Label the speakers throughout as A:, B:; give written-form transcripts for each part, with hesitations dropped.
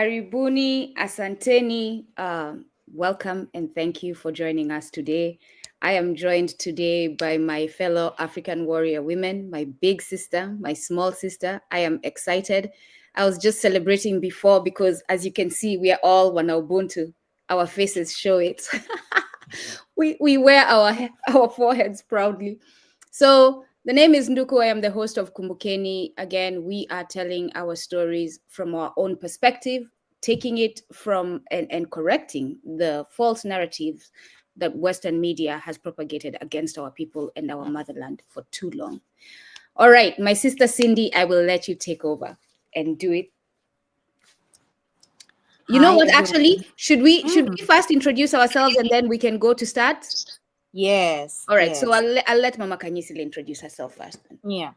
A: Karibuni, asanteni, welcome and thank you for joining us today. I am joined today by my fellow Afrikan Warrior Women, my big sister, my small sister. I am excited. I was just celebrating before because, as you can see, we are all WanaUbuntu. Our faces show it. we wear our foreheads proudly. So the name is Nduku. I am the host of Kumbukeni. Again, we are telling our stories from our own perspective, taking it from and correcting the false narratives that Western media has propagated against our people and our motherland for too long. All right, my sister Cindy, I will let you take over and do it. You know what, actually, should we first introduce ourselves and then we can go to start?
B: Yes.
A: All right,
B: yes.
A: so I'll let Mama Kanyisile introduce herself first.
B: Yeah.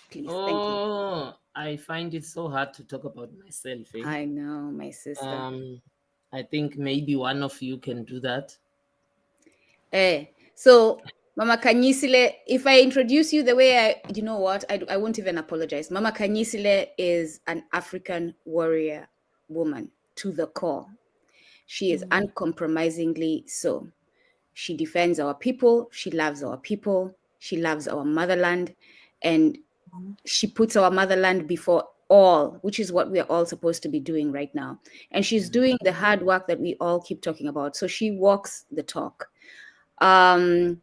A: Please, thank you.
C: I find it so hard to talk about myself.
A: I know, my sister.
C: I think maybe one of you can do that.
A: So Mama Kanyisile, if I introduce you the way you know what, I won't even apologize. Mama Kanyisile is an Afrikan warrior woman to the core. She is uncompromisingly so. She defends our people. She loves our people. She loves our motherland. And she puts our motherland before all, which is what we are all supposed to be doing right now. And she's doing the hard work that we all keep talking about. So she walks the talk. Mama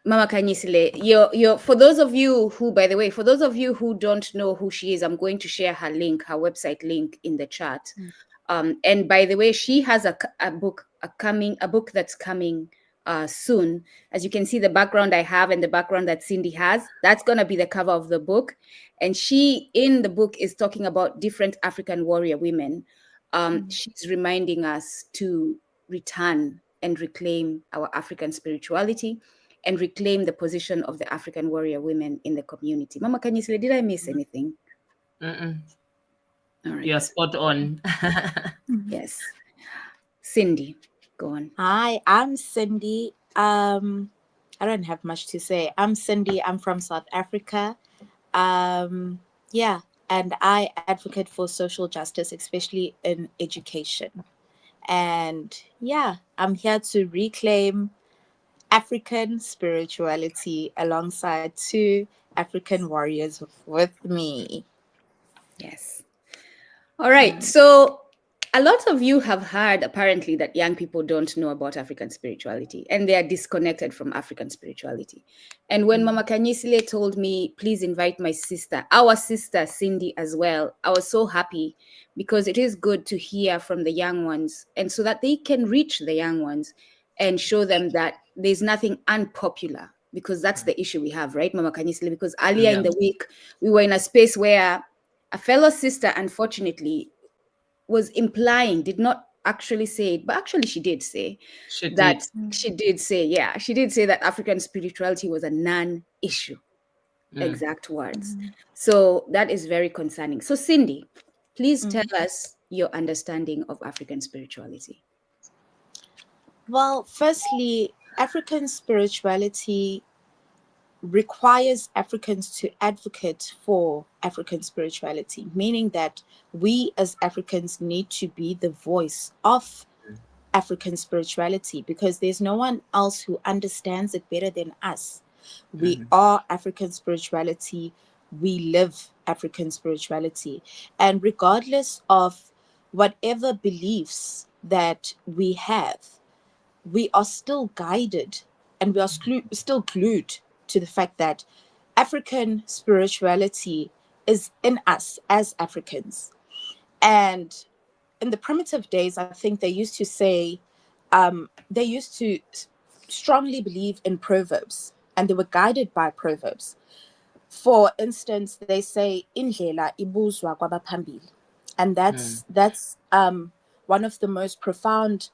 A: Kanyisile, you're for those of you who, by the way, for those of you who don't know who she is, I'm going to share her link, her website link in the chat. And by the way, she has a book that's coming soon. As you can see, the background I have and the background that Cindy has, that's going to be the cover of the book. And she, in the book, is talking about different Afrikan warrior women. She's reminding us to return and reclaim our African spirituality and reclaim the position of the Afrikan warrior women in the community. Mama Kanyisile, did I miss anything?
C: All right. You're spot on.
A: Yes. Cindy, go on.
B: Hi, I'm Cindy. I don't have much to say. I'm Cindy. I'm from South Africa. Yeah, and I advocate for social justice, especially in education. And yeah, I'm here to reclaim African spirituality alongside two Afrikan warriors with me.
A: Yes. All right. So a lot of you have heard apparently that young people don't know about African spirituality and they are disconnected from African spirituality. And when Mama Kanyisile told me, please invite my sister, our sister Cindy as well, I was so happy because it is good to hear from the young ones and so that they can reach the young ones and show them that there's nothing unpopular, because that's the issue we have, right, Mama Kanyisile? Because earlier in the week, we were in a space where a fellow sister, unfortunately, was implying, did not actually say it, but actually she did say that African spirituality was a non-issue. Exact words. So that is very concerning. So Cindy, please tell us your understanding of African spirituality.
B: Well, firstly, African spirituality requires Africans to advocate for African spirituality, meaning that we as Africans need to be the voice of African spirituality because there's no one else who understands it better than us. We are African spirituality. We live African spirituality. And regardless of whatever beliefs that we have, we are still guided and we are still glued to the fact that African spirituality is in us as Africans. And in the primitive days, I think they used to say, they used to strongly believe in proverbs and they were guided by proverbs. For instance, they say, Indlela ibuzwa kwabaphambili. And that's one of the most profound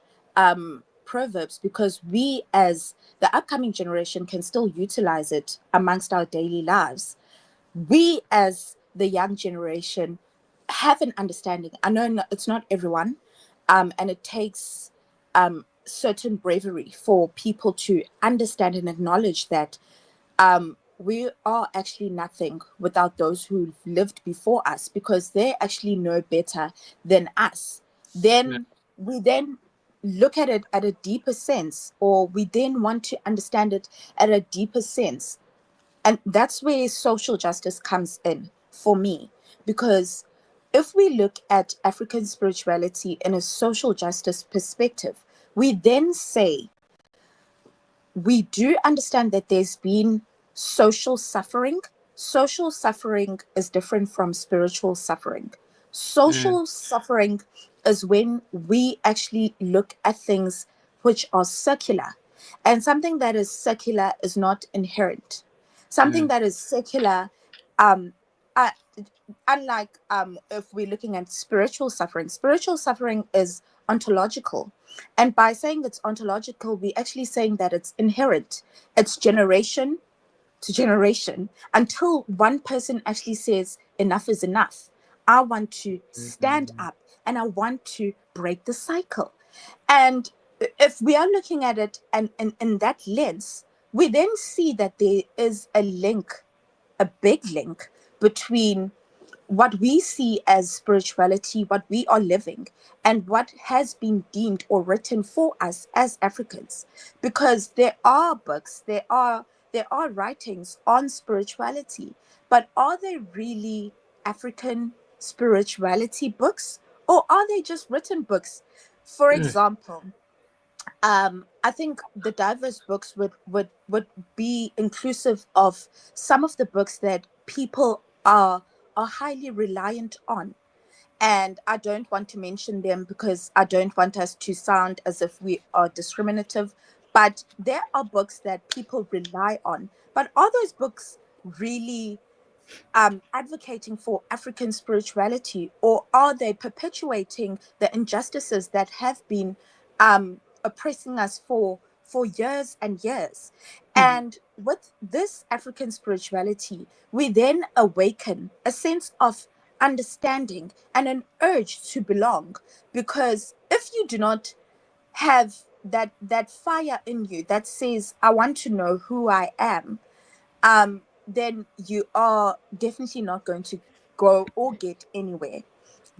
B: proverbs because we as the upcoming generation can still utilize it amongst our daily lives. We as the young generation have an understanding. I know it's not everyone, and it takes certain bravery for people to understand and acknowledge that we are actually nothing without those who've lived before us because they actually know better than us then we then look at it at a deeper sense, or we then want to understand it at a deeper sense. And that's where social justice comes in for me, because if we look at African spirituality in a social justice perspective, we then say we do understand that there's been social suffering. Social suffering is different from spiritual suffering. Social suffering is when we actually look at things which are circular, and something that is circular is not inherent. Something that is secular, um, uh, unlike if we're looking at spiritual suffering is ontological. And by saying it's ontological, we're actually saying that it's inherent. It's generation to generation until one person actually says, enough is enough. I want to stand up and I want to break the cycle. And if we are looking at it and in that lens, we then see that there is a link, a big link between what we see as spirituality, what we are living, and what has been deemed or written for us as Africans. Because there are books, there are writings on spirituality, but are they really African spirituality books, or are they just written books? For example, I think the diverse books would be inclusive of some of the books that people are highly reliant on. And I don't want to mention them because I don't want us to sound as if we are discriminative. But there are books that people rely on. But are those books really advocating for African spirituality, or are they perpetuating the injustices that have been oppressing us for years and years? And with this African spirituality, we then awaken a sense of understanding and an urge to belong. Because if you do not have that fire in you that says, I want to know who I am, then you are definitely not going to go or get anywhere.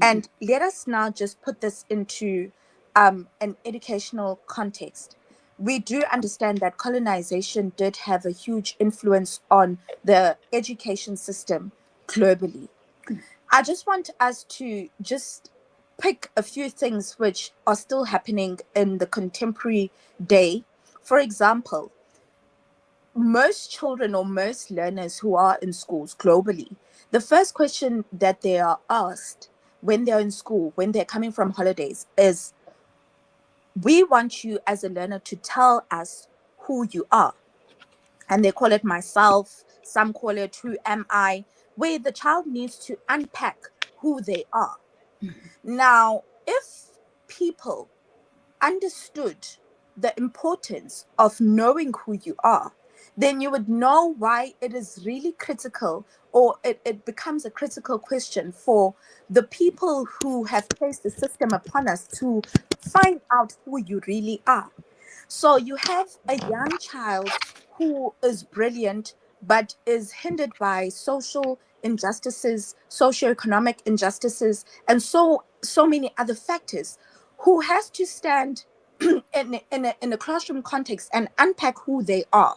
B: And let us now just put this into an educational context. We do understand that colonization did have a huge influence on the education system globally. I just want us to just pick a few things which are still happening in the contemporary day. For example, most children or most learners who are in schools globally, the first question that they are asked when they're in school, when they're coming from holidays, is, we want you as a learner to tell us who you are. And they call it myself, some call it who am I, where the child needs to unpack who they are. Now, if people understood the importance of knowing who you are, then you would know why it is really critical, or it becomes a critical question for the people who have placed the system upon us to find out who you really are. So you have a young child who is brilliant, but is hindered by social injustices, socioeconomic injustices, and so many other factors, who has to stand in a classroom context and unpack who they are.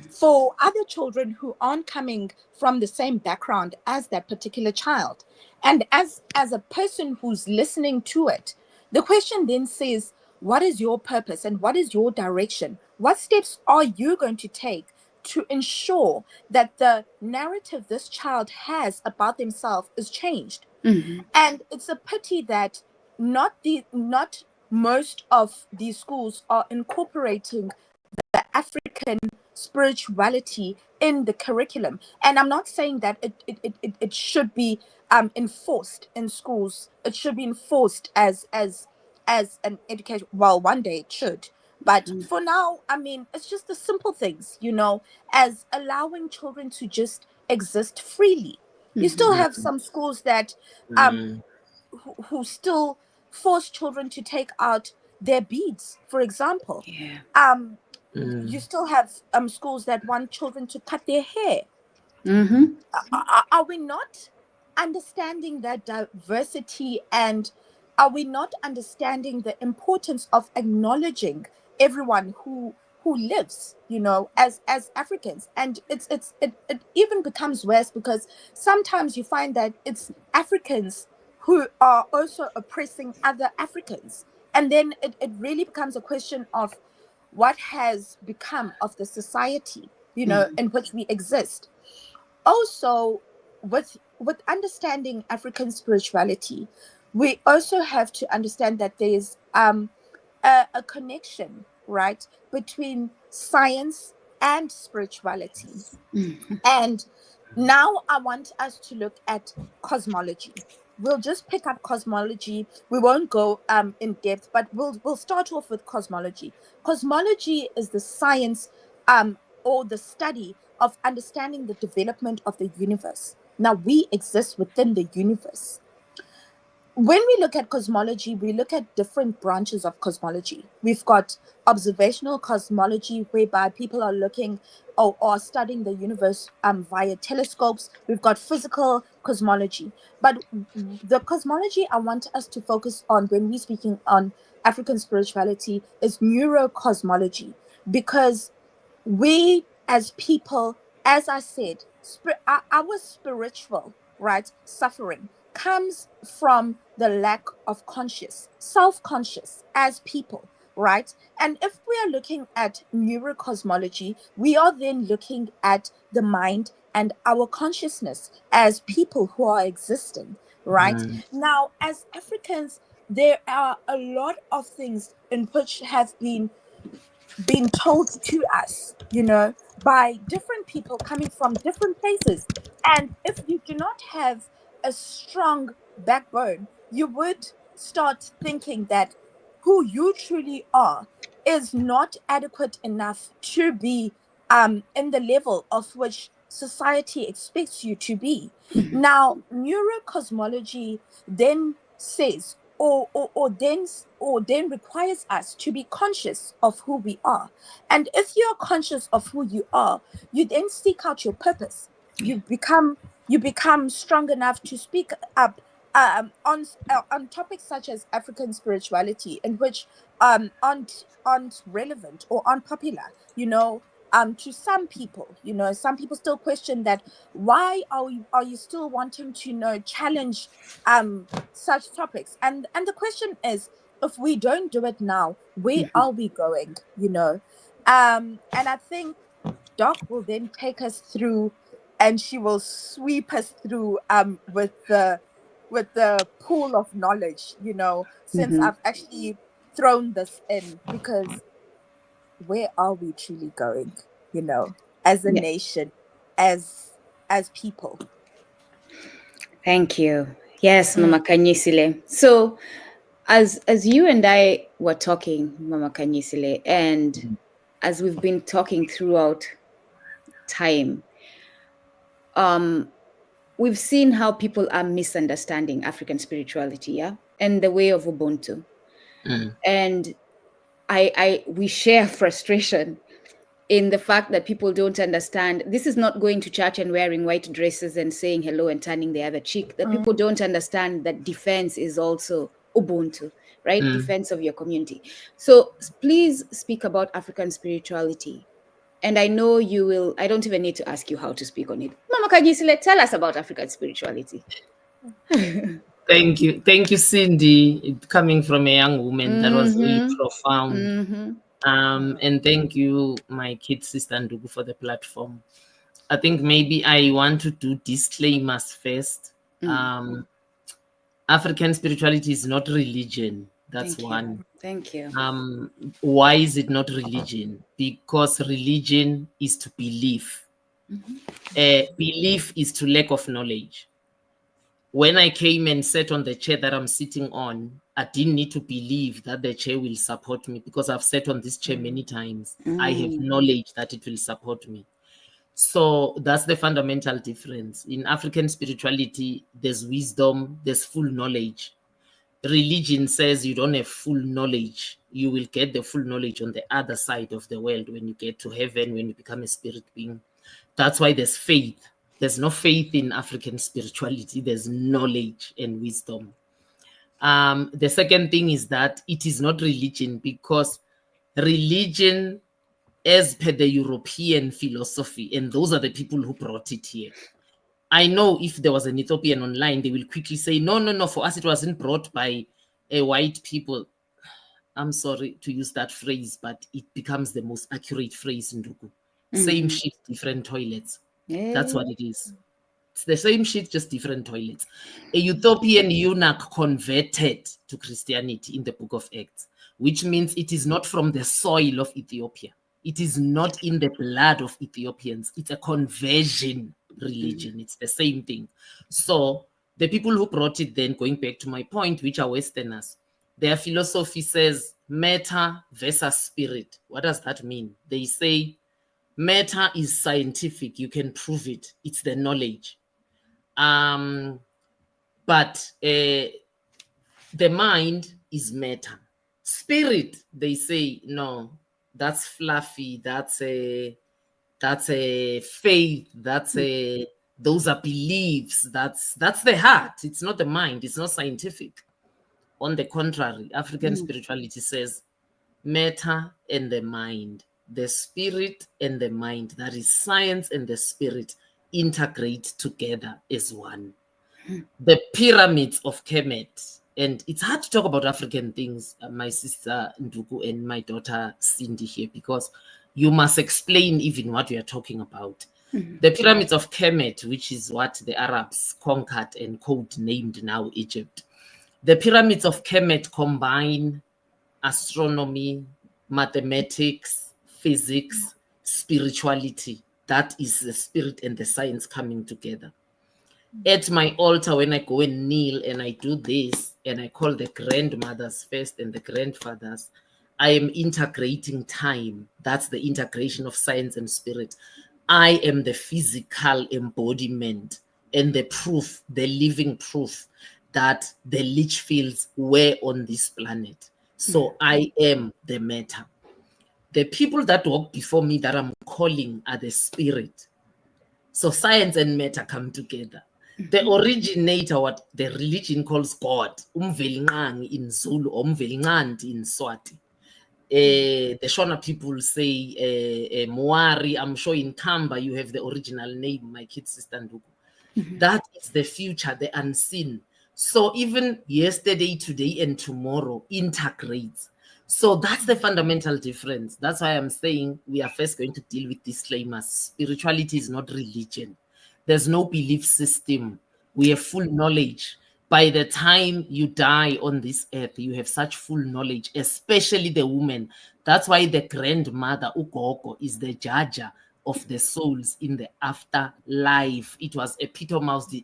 B: For other children who aren't coming from the same background as that particular child, and as a person who's listening to it, the question then says, what is your purpose and what is your direction? What steps are you going to take to ensure that the narrative this child has about themselves is changed? And it's a pity that not most of these schools are incorporating the African spirituality in the curriculum. And I'm not saying that it should be enforced in schools. It should be enforced as an education. Well, one day it should. But for now, I mean, it's just the simple things, as allowing children to just exist freely. You still have some schools that who still force children to take out their beads, for example. You still have schools that want children to cut their hair. Are we not understanding that diversity and are we not understanding the importance of acknowledging everyone who lives, as Africans? And it even becomes worse, because sometimes you find that it's Africans who are also oppressing other Africans, and then it really becomes a question of what has become of the society, in which we exist. Also, with understanding African spirituality, we also have to understand that there is a connection, right, between science and spirituality. And now I want us to look at cosmology. We'll just pick up cosmology. We won't go in depth, but we'll start off with cosmology. Cosmology is the science or the study of understanding the development of the universe. Now, we exist within the universe. When we look at cosmology, we look at different branches of cosmology. We've got observational cosmology, whereby people are looking or studying the universe via telescopes. We've got physical cosmology. But the cosmology I want us to focus on when we're speaking on African spirituality is neurocosmology, because we as people, as I said, our spiritual, right, suffering comes from the lack of self-conscious as people, right? And if we are looking at neurocosmology, we are then looking at the mind and our consciousness as people who are existing, right? Now, as Africans, there are a lot of things in which have been told to us, by different people coming from different places. And if you do not have a strong backbone, you would start thinking that who you truly are is not adequate enough to be in the level of which society expects you to be. Now, neurocosmology then says, or then requires us to be conscious of who we are. And if you're conscious of who you are, you then seek out your purpose. You become strong enough to speak up on topics such as African spirituality, in which aren't relevant or unpopular, to some people. Some people still question that, why are you still wanting to challenge such topics? And the question is, if we don't do it now, where are we going? And I think Doc will then take us through, and she will sweep us through with the pool of knowledge, since I've actually thrown this in, because where are we truly going, as a nation, as people?
A: Thank you. Yes, Mama Kanyisile. So as you and I were talking, Mama Kanyisile, and as we've been talking throughout time, we've seen how people are misunderstanding African spirituality, and the way of Ubuntu. And we share frustration in the fact that people don't understand. This is not going to church and wearing white dresses and saying hello and turning the other cheek. That people don't understand that defense is also Ubuntu, right? Defense of your community. So please speak about African spirituality. And I know you will. I don't even need to ask you how to speak on it. Mama Kanyisile, tell us about African spirituality.
C: Thank you, Cindy. Coming from a young woman, that was really profound. And thank you, my kid sister Ndugu, for the platform. I think maybe I want to do disclaimers first. African spirituality is not religion. That's one.
A: Thank you.
C: Why is it not religion? Because religion is to believe. Belief is to lack of knowledge. When I came and sat on the chair that I'm sitting on, I didn't need to believe that the chair will support me, because I've sat on this chair many times. I have knowledge that it will support me. So that's the fundamental difference. In African spirituality, there's wisdom, there's full knowledge. Religion says you don't have full knowledge. You will get the full knowledge on the other side of the world, when you get to heaven, when you become a spirit being. That's why there's faith. There's no faith in African spirituality. There's knowledge and wisdom. The second thing is that it is not religion, because religion, as per the European philosophy, and those are the people who brought it here. I know if there was an Ethiopian online, they will quickly say, no, for us it wasn't brought by white people. I'm sorry to use that phrase, but it becomes the most accurate phrase in Ndugu. Same shit, different toilets. That's what it is. It's the same shit, just different toilets. A Ethiopian eunuch converted to Christianity in the book of Acts, which means it is not from the soil of Ethiopia. It is not in the blood of Ethiopians. It's a conversion religion. It's the same thing. So the people who brought it then, going back to my point, which are Westerners, their philosophy says matter versus spirit. What does that mean? They say matter is scientific. You can prove it. It's the knowledge. But the mind is matter. Spirit, they say, no, that's fluffy. That's a faith. Those are beliefs. That's the heart. It's not the mind. It's not scientific. On the contrary, African spirituality says matter and the mind, the spirit and the mind, that is science and the spirit, integrate together as one. The pyramids of Kemet, and it's hard to talk about African things, my sister Ndugu and my daughter Cindy here, because you must explain even what we are talking about. The pyramids of Kemet, which is what the Arabs conquered and code-named now Egypt. The pyramids of Kemet combine astronomy, mathematics, physics, spirituality. That is the spirit and the science coming together. At my altar, when I go and kneel and I do this, and I call the grandmothers first and the grandfathers, I am integrating time. That's the integration of science and spirit. I am the physical embodiment and the proof, the living proof that the leach fields were on this planet. So I am the matter. The people that walk before me that I'm calling are the spirit. So science and matter come together. The originator, what the religion calls God, Umvelingang in Zulu, Umvelingandi in Swati. The Shona people say Moari. I'm sure in Kamba you have the original name, my kid sister Ndugu. That is the future, the unseen. So even yesterday, today, and tomorrow integrates. So that's the fundamental difference. That's why I'm saying we are first going to deal with disclaimers. Spirituality is not religion. There's no belief system. We have full knowledge. By the time you die on this earth, you have such full knowledge, especially the woman. That's why the grandmother, Ugogo, is the judge of the souls in the afterlife. It was epitomized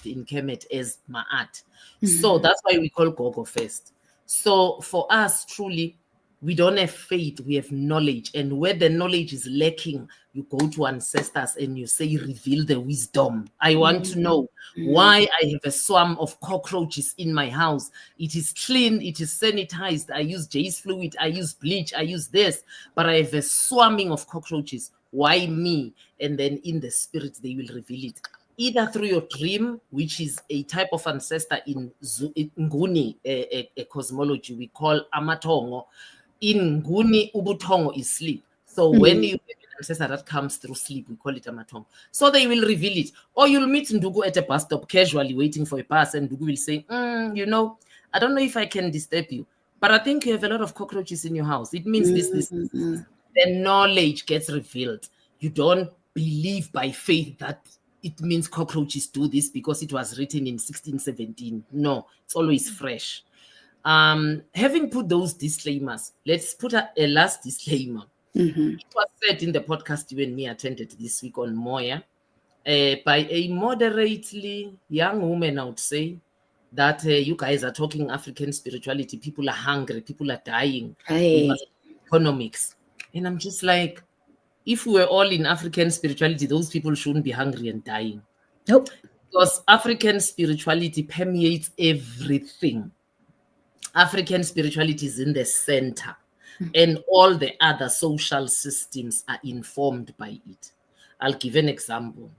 C: in Kemet as Ma'at. So that's why we call Gogo first. So for us, truly, we don't have faith, we have knowledge. And where the knowledge is lacking, you go to ancestors and you say, reveal the wisdom. I want to know why I have a swarm of cockroaches in my house. It is clean, it is sanitized. I use J's fluid, I use bleach, I use this, but I have a swarming of cockroaches. Why me? And then in the spirit, they will reveal it. Either through your dream, which is a type of ancestor in Nguni, a cosmology we call Amatongo. In Nguni, Ubutongo is sleep. So when you have an ancestor that comes through sleep, we call it Amatongo. So they will reveal it. Or you'll meet Ndugu at a bus stop casually waiting for a bus, and Ndugu will say, I don't know if I can disturb you, but I think you have a lot of cockroaches in your house. It means this. The knowledge gets revealed. You don't believe by faith that it means cockroaches do this because it was written in 1617. No, it's always fresh. Having put those disclaimers, let's put a last disclaimer. It was said in the podcast you and me attended this week on Moya by a moderately young woman, I would say, that you guys are talking African spirituality. People are hungry. People are dying. Economics. And I'm just like, if we were all in African spirituality, those people shouldn't be hungry and dying.
A: Nope.
C: Because African spirituality permeates everything. African spirituality is in the center, and all the other social systems are informed by it. I'll give an example.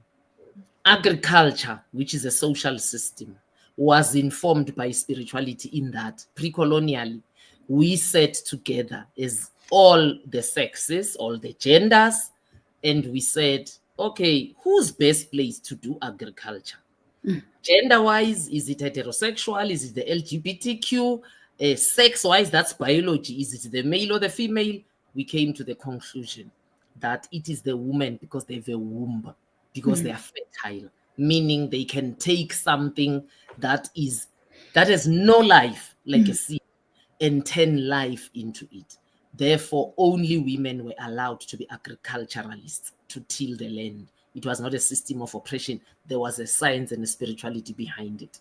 C: Agriculture, which is a social system. was informed by spirituality in that pre-colonially, we sat together as all the sexes, all the genders, and we said, okay, who's best placed to do agriculture? Gender-wise, is it heterosexual? Is it the LGBTQ? Sex-wise, that's biology. Is it the male or the female? We came to the conclusion that it is the woman because they have a womb, because they are fertile, meaning they can take something that has no life, like a seed, and turn life into it. Therefore, only women were allowed to be agriculturalists, to till the land. It was not a system of oppression. There was a science and a spirituality behind it.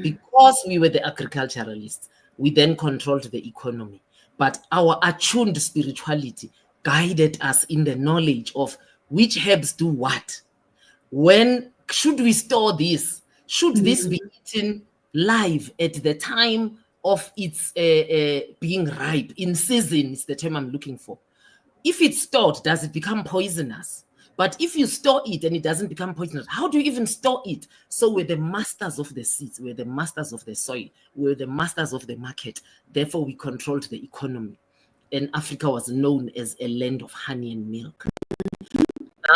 C: Because we were the agriculturalists, we then controlled the economy. But our attuned spirituality guided us in the knowledge of which herbs do what. When should we store this? Should this be eaten live at the time of its being ripe? In season is the term I'm looking for. If it's stored, does it become poisonous? But if you store it and it doesn't become poisonous, how do you even store it? So we're the masters of the seeds, we're the masters of the soil, we're the masters of the market. Therefore, we controlled the economy. And Africa was known as a land of honey and milk.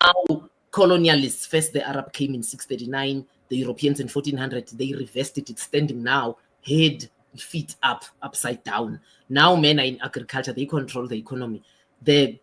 C: Now, colonialists, first the Arab came in 639, the Europeans in 1400, they reversed it. It's standing now, head, feet up, upside down. Now men are in agriculture, they control the economy. The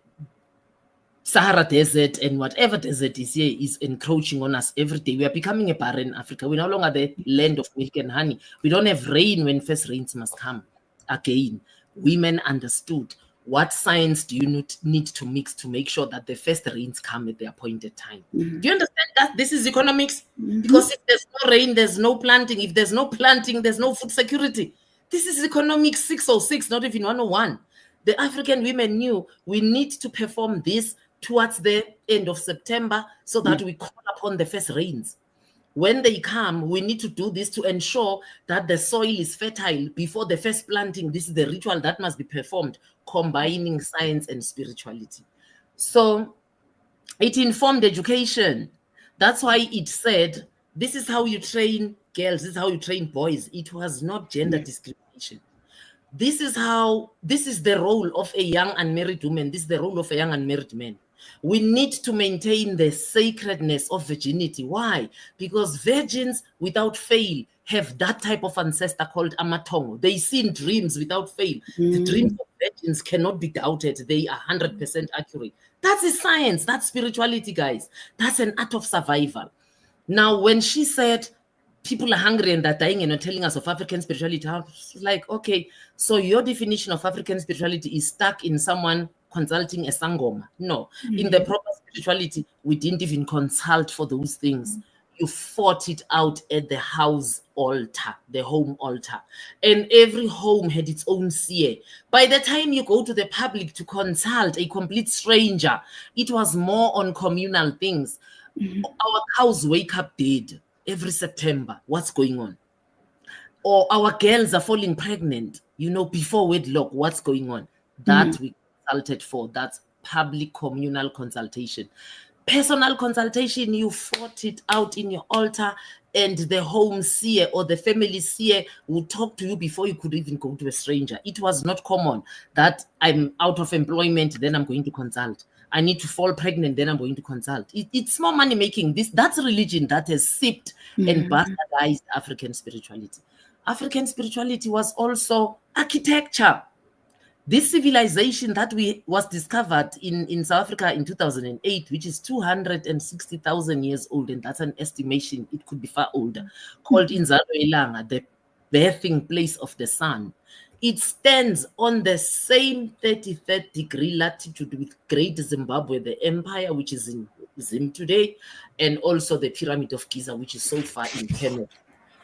C: Sahara Desert and whatever desert is here is encroaching on us every day. We are becoming a barren Africa. We're no longer the land of milk and honey. We don't have rain when first rains must come. Again, women understood what science do you need to mix to make sure that the first rains come at the appointed time. Do you understand that? This is economics. Because if there's no rain, there's no planting. If there's no planting, there's no food security. This is economics 606, not even 101. The African women knew we need to perform this towards the end of September so that we call upon the first rains. When they come, we need to do this to ensure that the soil is fertile before the first planting. This is the ritual that must be performed, combining science and spirituality. So it informed education. That's why it said, this is how you train girls, this is how you train boys. It was not gender discrimination. This is the role of a young unmarried woman. This is the role of a young unmarried man. We need to maintain the sacredness of virginity. Why? Because virgins without fail have that type of ancestor called Amatongo. They see in dreams without fail. The dreams of virgins cannot be doubted. They are 100% accurate. That's a science. That's spirituality, guys. That's an art of survival. Now, when she said, people are hungry and they're dying and you're telling us of African spirituality, I was like, okay, so your definition of African spirituality is stuck in someone consulting a sangoma. No, in the proper spirituality, we didn't even consult for those things. You fought it out at the house altar, the home altar. And every home had its own seer. By the time you go to the public to consult a complete stranger, it was more on communal things. Our cows wake up dead every September. What's going on? Or our girls are falling pregnant, before wedlock. What's going on? That we consulted for. That's public communal consultation. Personal consultation, you fought it out in your altar, and the home seer or the family seer would talk to you before you could even go to a stranger. It was not common that I'm out of employment, then I'm going to consult. I need to fall pregnant, then I'm going to consult. It's more money making. That's religion that has sipped and bastardized African spirituality. African spirituality was also architecture. This civilization that was discovered in South Africa in 2008, which is 260,000 years old, and that's an estimation, it could be far older, called Inzalo Ilanga, the birthing place of the sun. It stands on the same 33rd degree latitude with Great Zimbabwe, the empire, which is in Zim today, and also the Pyramid of Giza, which is so far in Kenya.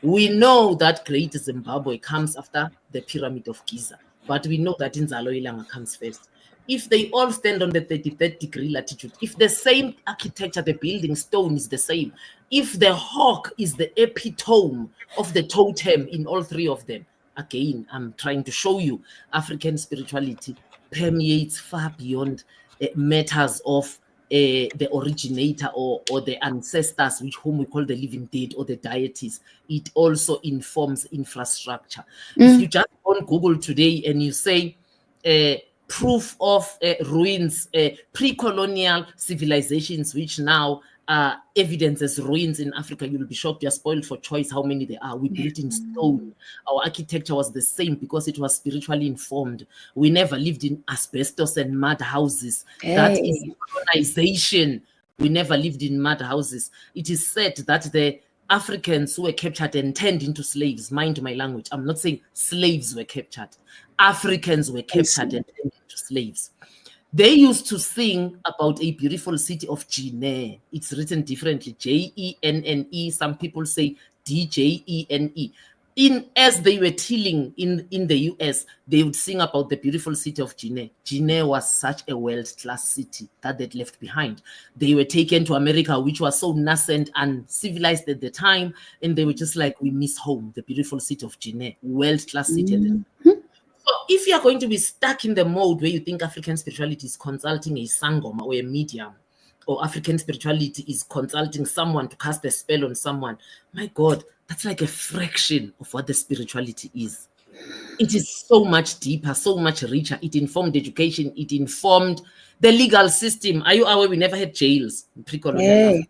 C: We know that Great Zimbabwe comes after the Pyramid of Giza, but we know that Inzalo Ilanga comes first. If they all stand on the 33rd degree latitude, if the same architecture, the building stone is the same, if the hawk is the epitome of the totem in all three of them, again, I'm trying to show you African spirituality permeates far beyond matters of the originator or the ancestors, whom we call the living dead or the deities. It also informs infrastructure. If you just on Google today and you say proof of ruins, pre-colonial civilizations, which now evidence as ruins in Africa, you'll be shocked. You're spoiled for choice how many there are. We built in stone. Our architecture was the same because it was spiritually informed. We never lived in asbestos and mud houses.
A: Hey.
C: That is colonization. We never lived in mud houses. It is said that the Africans who were captured and turned into slaves, mind my language, I'm not saying slaves were captured. Africans were captured and turned into slaves. They used to sing about a beautiful city of Jene. It's written differently, Jenne. Some people say Djene. As they were tilling in the US, they would sing about the beautiful city of Jene. Jene was such a world-class city that they'd left behind. They were taken to America, which was so nascent and civilized at the time, and they were just like, we miss home, the beautiful city of Jene, world-class city at the time. So if you're going to be stuck in the mode where you think African spirituality is consulting a sangoma or a medium, or African spirituality is consulting someone to cast a spell on someone, my God, that's like a fraction of what the spirituality is. It is so much deeper, so much richer. It informed education. It informed the legal system. Are you aware we never had jails in pre-colonial Africa?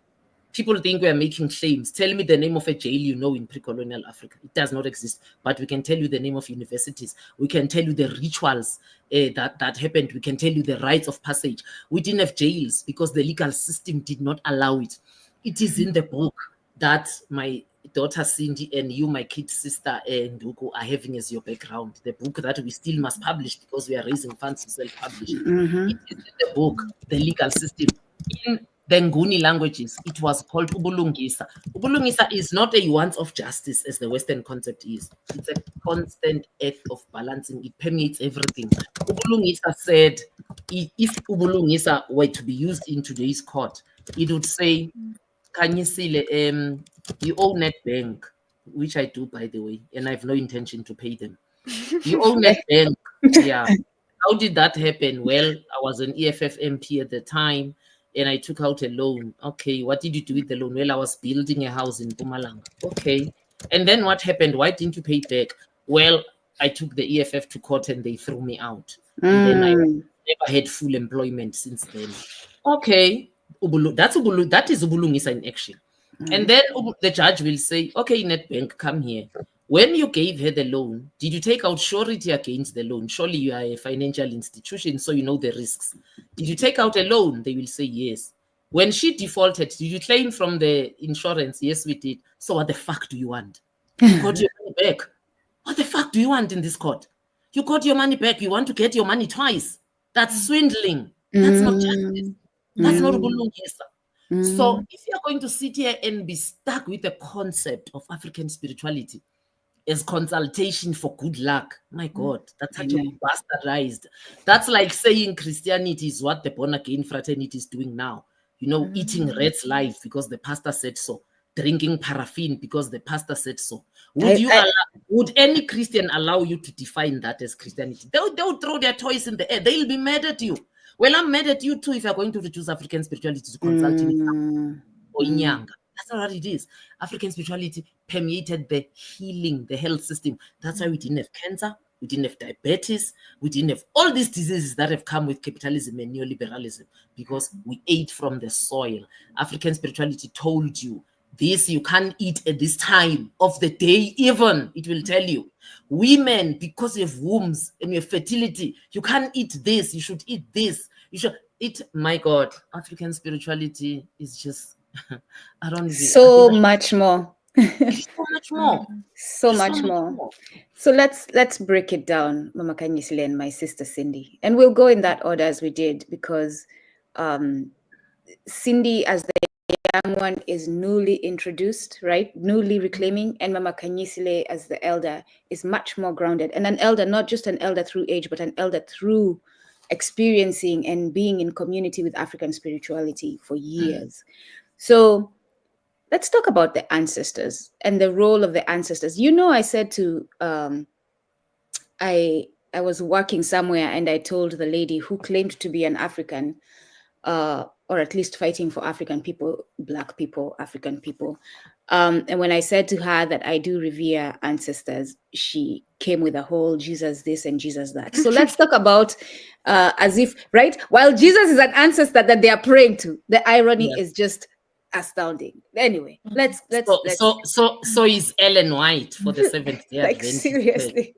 C: People think we are making claims. Tell me the name of a jail you know in pre-colonial Africa. It does not exist, but we can tell you the name of universities. We can tell you the rituals that happened. We can tell you the rites of passage. We didn't have jails because the legal system did not allow it. It is in the book that my daughter Cindy and you, my kid sister Nduku, are having as your background. The book that we still must publish because we are raising funds to self-publish. It is in the book, the legal system. In the Nguni languages, it was called Ubulungisa. Ubulungisa is not a once-off justice as the Western concept is. It's a constant act of balancing. It permeates everything. Ubulungisa said, if Ubulungisa were to be used in today's court, it would say, Kanyisile, you owe NetBank, which I do, by the way, and I have no intention to pay them. You owe NetBank. Yeah. How did that happen? Well, I was an EFF MP at the time, and I took out a loan. Okay, what did you do with the loan? Well, I was building a house in Mpumalanga. Okay. And then what happened? Why didn't you pay back? Well, I took the EFF to court and they threw me out. And then I never had full employment since then. Okay. That is Ubulungisa in action. And then the judge will say, okay, NetBank, come here. When you gave her the loan, did you take out surety against the loan? Surely you are a financial institution, so you know the risks. Did you take out a loan? They will say yes. When she defaulted, did you claim from the insurance? Yes, we did. So what the fuck do you want? You got your money back. What the fuck do you want in this court? You got your money back. You want to get your money twice. That's swindling. That's not justice. That's not Ubulungisa. So if you're going to sit here and be stuck with the concept of African spirituality as consultation for good luck, my God, that's such a bastardized. That's like saying Christianity is what the born-again fraternity is doing now. You know, eating rats live because the pastor said so. Drinking paraffin because the pastor said so. Would any Christian allow you to define that as Christianity? They'll throw their toys in the air. They'll be mad at you. Well, I'm mad at you too if you're going to reduce African spirituality to consulting or Inyanga. That's not what it is. African spirituality permeated the healing, the health system. That's why we didn't have cancer, we didn't have diabetes, we didn't have all these diseases that have come with capitalism and neoliberalism because we ate from the soil. African spirituality told you this you can't eat at this time of the day even. It will tell you. Women, because you have wombs and your fertility, you can't eat this. You should eat this. You should eat. My God, African spirituality is just, I don't even.
A: So much more.
C: So much more.
A: So much more. So let's break it down, Mama Kanyisile and my sister Cindy. And we'll go in that order as we did because Cindy, as the young one, is newly introduced, right? Newly reclaiming, and Mama Kanyisile as the elder is much more grounded. And an elder, not just an elder through age, but an elder through experiencing and being in community with African spirituality for years. So let's talk about the ancestors and the role of the ancestors. You know, I said to, I was working somewhere and I told the lady who claimed to be an African, or at least fighting for African people, Black people, African people. And when I said to her that I do revere ancestors, she came with a whole Jesus this and Jesus that. So let's talk about as if, right? While Jesus is an ancestor that they are praying to, the irony is just astounding. Anyway, let's.
C: So is Ellen White for the Seventh-day
A: like
C: Adventist.
A: seriously,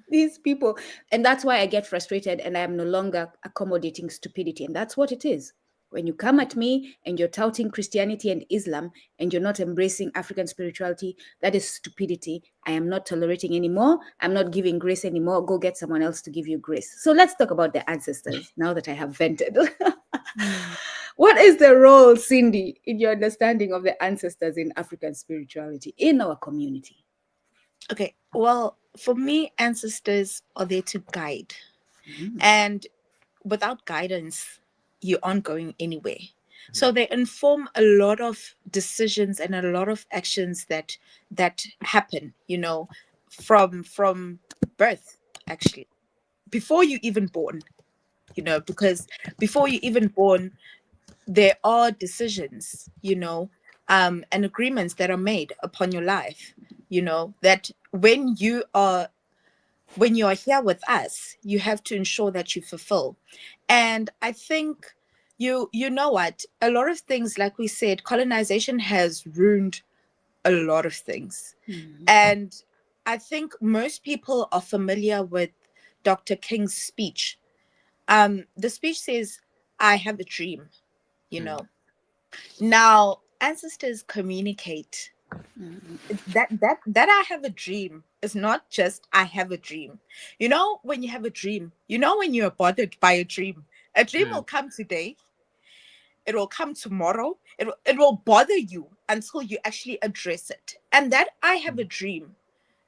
A: these people, and that's why I get frustrated, and I am no longer accommodating stupidity, and that's what it is. When you come at me and you're touting Christianity and Islam and you're not embracing African spirituality, that is stupidity. I am not tolerating anymore. I'm not giving grace anymore. Go get someone else to give you grace. So let's talk about the ancestors now that I have vented. What is the role, Cindy, in your understanding of the ancestors in African spirituality in our community?
B: Okay, well, for me, ancestors are there to guide. And without guidance, you aren't going anywhere. So they inform a lot of decisions and a lot of actions that happen, from birth, actually, before you even born, because before you even born, there are decisions, and agreements that are made upon your life, that when you are here with us, you have to ensure that you fulfill. And I think you know what, a lot of things, like we said, colonization has ruined a lot of things. And I think most people are familiar with Dr. King's speech. The speech says, I have a dream, Now, ancestors communicate. That I have a dream is not just I have a dream. When you have a dream, when you're bothered by a dream will come today, it will come tomorrow, it will bother you until you actually address it. And that I have a dream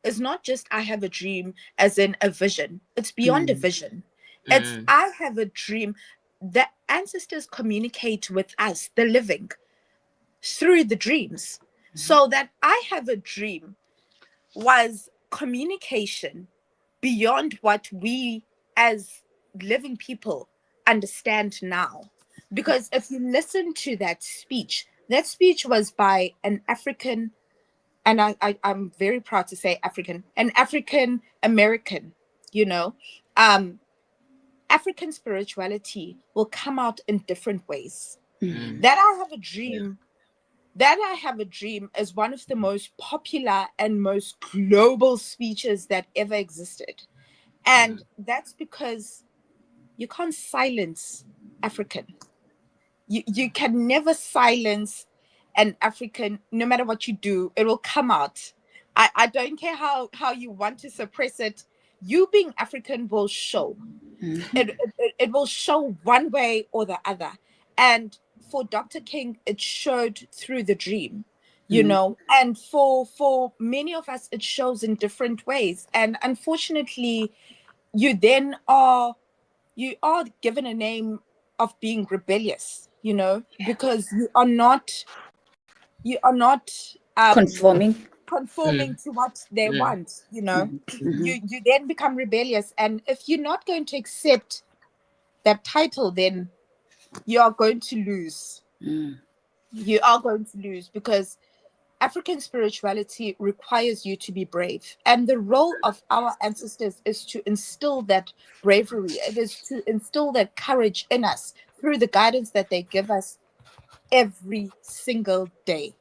B: is not just I have a dream as in a vision. It's beyond a vision. It's I have a dream. The ancestors communicate with us, the living, through the dreams. So that I have a dream was communication beyond what we as living people understand now. Because if you listen to that speech was by an African, and I'm very proud to say African, an African American, African spirituality will come out in different ways. That I have a dream. That I have a dream is one of the most popular and most global speeches that ever existed. And that's because you can't silence African. You can never silence an African. No matter what you do, it will come out. I don't care how you want to suppress it. You being African will show. It will show one way or the other. And for Dr. King, it showed through the dream, and for many of us, it shows in different ways. And unfortunately, you then are given a name of being rebellious, because you are not
A: Conforming
B: to what they want, you then become rebellious. And if you're not going to accept that title, then you are going to lose. You are going to lose, because African spirituality requires you to be brave. And the role of our ancestors is to instill that bravery. It is to instill that courage in us through the guidance that they give us every single day.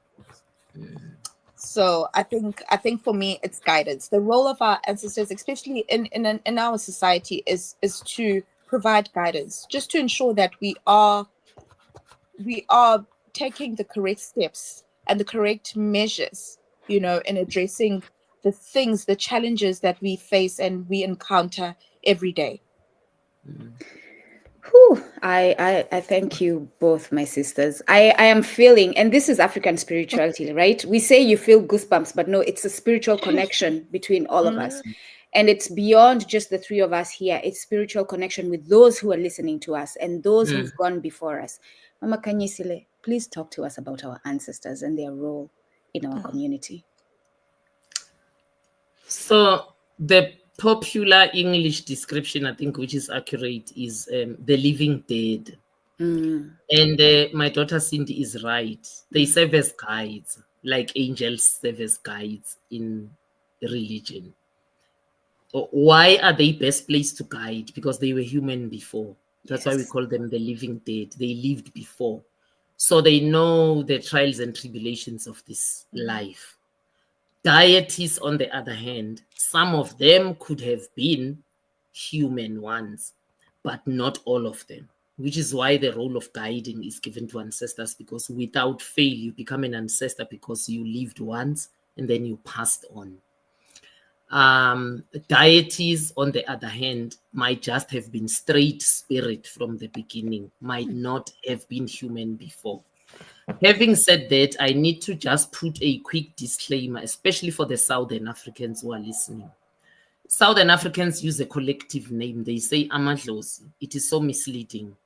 B: So I think for me, it's guidance. The role of our ancestors, especially in our society, is to provide guidance, just to ensure that we are taking the correct steps and the correct measures, in addressing the things, the challenges that we face and we encounter every day.
A: Whew, I thank you both, my sisters. I am feeling, and this is African spirituality, right? We say you feel goosebumps, but no, it's a spiritual connection between all of us. And it's beyond just the three of us here. It's spiritual connection with those who are listening to us and those who've gone before us. Mama Kanyisile, please talk to us about our ancestors and their role in our community.
C: So the popular English description, I think, which is accurate, is the living dead. And my daughter Cindy is right. They serve as guides, like angels serve as guides in religion. Why are they best placed to guide? Because they were human before. That's why we call them the living dead. They lived before. So they know the trials and tribulations of this life. Deities, on the other hand, some of them could have been human ones, but not all of them, which is why the role of guiding is given to ancestors, because without fail, you become an ancestor because you lived once and then you passed on. Deities, on the other hand, might just have been straight spirit from the beginning, might not have been human before. Having said that, I need to just put a quick disclaimer, especially for the Southern Africans who are listening. Southern Africans use a collective name. They say Amadlozi. It is so misleading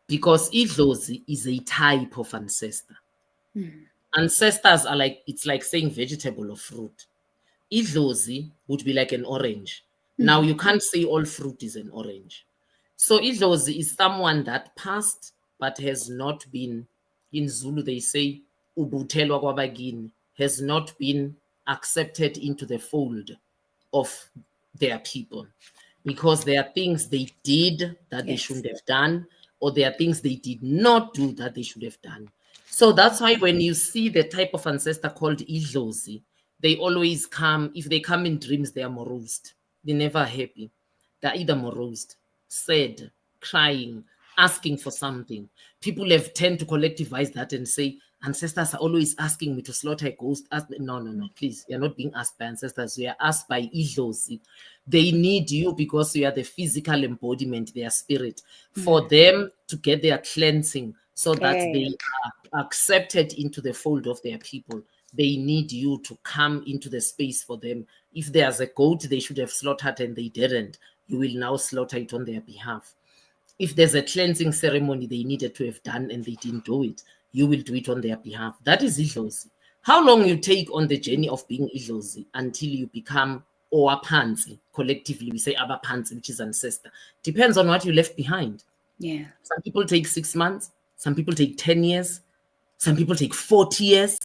C: because Idlozi is a type of ancestor. Ancestors are like, it's like saying vegetable or fruit. Idlozi would be like an orange. Now you can't say all fruit is an orange. So Idlozi is someone that passed but has not been, in Zulu they say, ubuthelwa kwabakini, has not been accepted into the fold of their people, because there are things they did that they shouldn't have done, or there are things they did not do that they should have done. So that's why when you see the type of ancestor called Idlozi, they always come, if they come in dreams, they are morosed. They're never happy. They're either morosed, sad, crying, asking for something. People have tend to collectivize that and say, ancestors are always asking me to slaughter a ghost. No, please. You're not being asked by ancestors. You are asked by Idlozi. They need you because you are the physical embodiment, their spirit, for them to get their cleansing so that they are accepted into the fold of their people. They need you to come into the space for them. If there's a goat they should have slaughtered and they didn't, you will now slaughter it on their behalf. If there's a cleansing ceremony they needed to have done and they didn't do it, you will do it on their behalf. That is Idlozi. How long you take on the journey of being Idlozi until you become Owapansi, collectively we say Abapansi, which is ancestor, depends on what you left behind.
A: Yeah.
C: Some people take 6 months, some people take 10 years, some people take 40 years.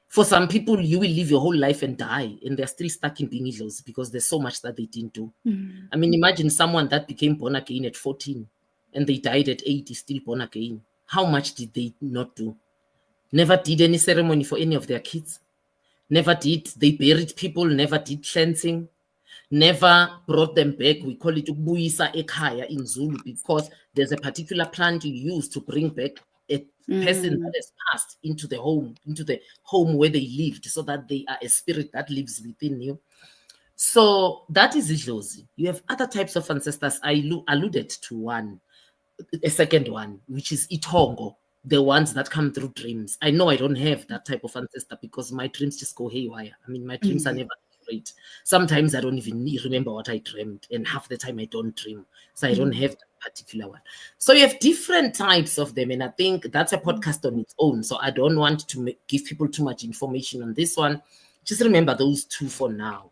C: For some people, you will live your whole life and die, and they're still stuck in being Idlozi because there's so much that they didn't do. I mean, imagine someone that became born again at 14 and they died at 80, still born again. How much did they not do? Never did any ceremony for any of their kids. Never did. They buried people, never did cleansing, never brought them back. We call it Ubuyisa Ekhaya in Zulu because there's a particular plant you use to bring back a person that has passed into the home where they lived, so that they are a spirit that lives within you. So that is Idlozi. You have other types of ancestors. I alluded to a second one, which is Itongo, the ones that come through dreams. I know I don't have that type of ancestor because my dreams just go haywire. I mean, my dreams are never straight. Sometimes I don't even remember what I dreamed, and half the time I don't dream. So I don't have that particular one. So you have different types of them, and I think that's a podcast on its own. So I don't want to give people too much information on this one. Just remember those two for now.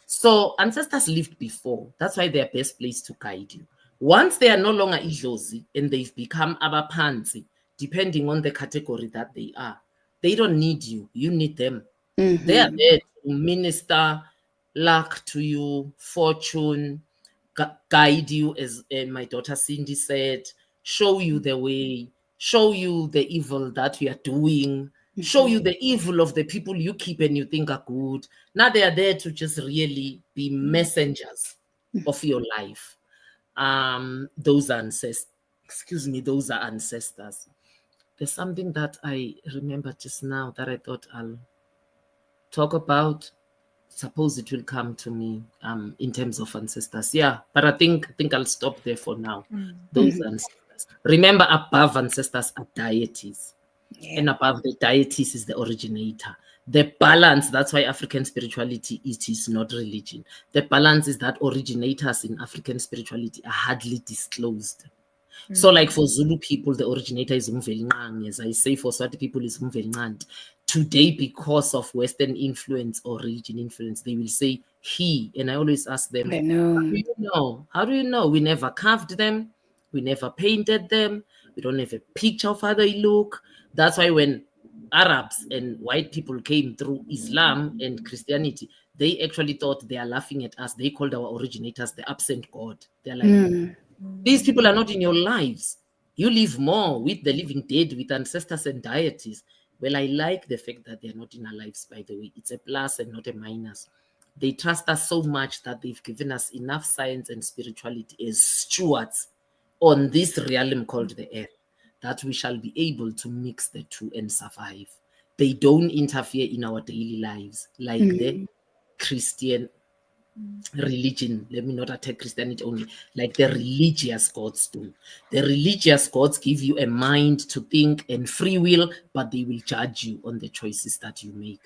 C: So ancestors lived before. That's why they're best placed to guide you. Once they are no longer Idlozi and they've become Abapansi, depending on the category that they are, they don't need you. You need them. They are there to minister luck to you, fortune, guide you, as my daughter Cindy said, show you the way, show you the evil that you are doing, show you the evil of the people you keep and you think are good. Now they are there to just really be messengers of your life. Those are ancestors. Those are ancestors. There's something that I remember just now that I thought I'll talk about. Suppose it will come to me in terms of ancestors. Yeah, but I think I'll stop there for now. Those ancestors. Remember, above ancestors are deities. And above the deities is the originator. The balance, that's why African spirituality, it is not religion. The balance is that originators in African spirituality are hardly disclosed. So like for Zulu people, the originator is Umvelinqangi. As I say, for Swati people, is Umvelinqangi. Today, because of Western influence or religion influence, they will say he. And I always ask them, how do you know? How do you know? We never carved them. We never painted them. We don't have a picture of how they look. That's why when Arabs and white people came through Islam and Christianity, they actually thought they are laughing at us. They called our originators the absent God. They're like, these people are not in your lives. You live more with the living dead, with ancestors and deities. Well, I like the fact that they're not in our lives, by the way. It's a plus and not a minus. They trust us so much that they've given us enough science and spirituality as stewards on this realm called the earth, that we shall be able to mix the two and survive. They don't interfere in our daily lives like the Christian religion. Let me not attack Christianity only, like the religious gods do. The religious gods give you a mind to think and free will, but they will judge you on the choices that you make.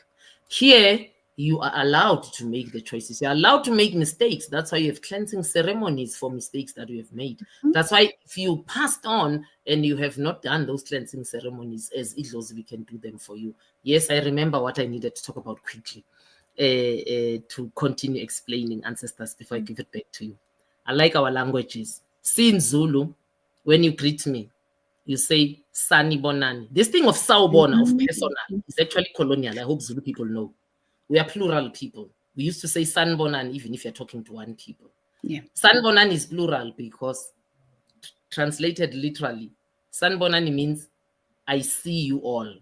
C: Here, you are allowed to make the choices. You're allowed to make mistakes. That's why you have cleansing ceremonies for mistakes that you have made. That's why if you passed on and you have not done those cleansing ceremonies, as Idlos, we can do them for you. Yes, I remember what I needed to talk about quickly to continue explaining ancestors before I give it back to you. I like our languages. See in Zulu, when you greet me, you say Sani Bonani. This thing of Sawubona, of personal, is actually colonial. I hope Zulu people know. We are plural people. We used to say Sanbonan even if you're talking to one people.
A: Yeah.
C: Sanbonan is plural because translated literally, Sanbonan means I see you all.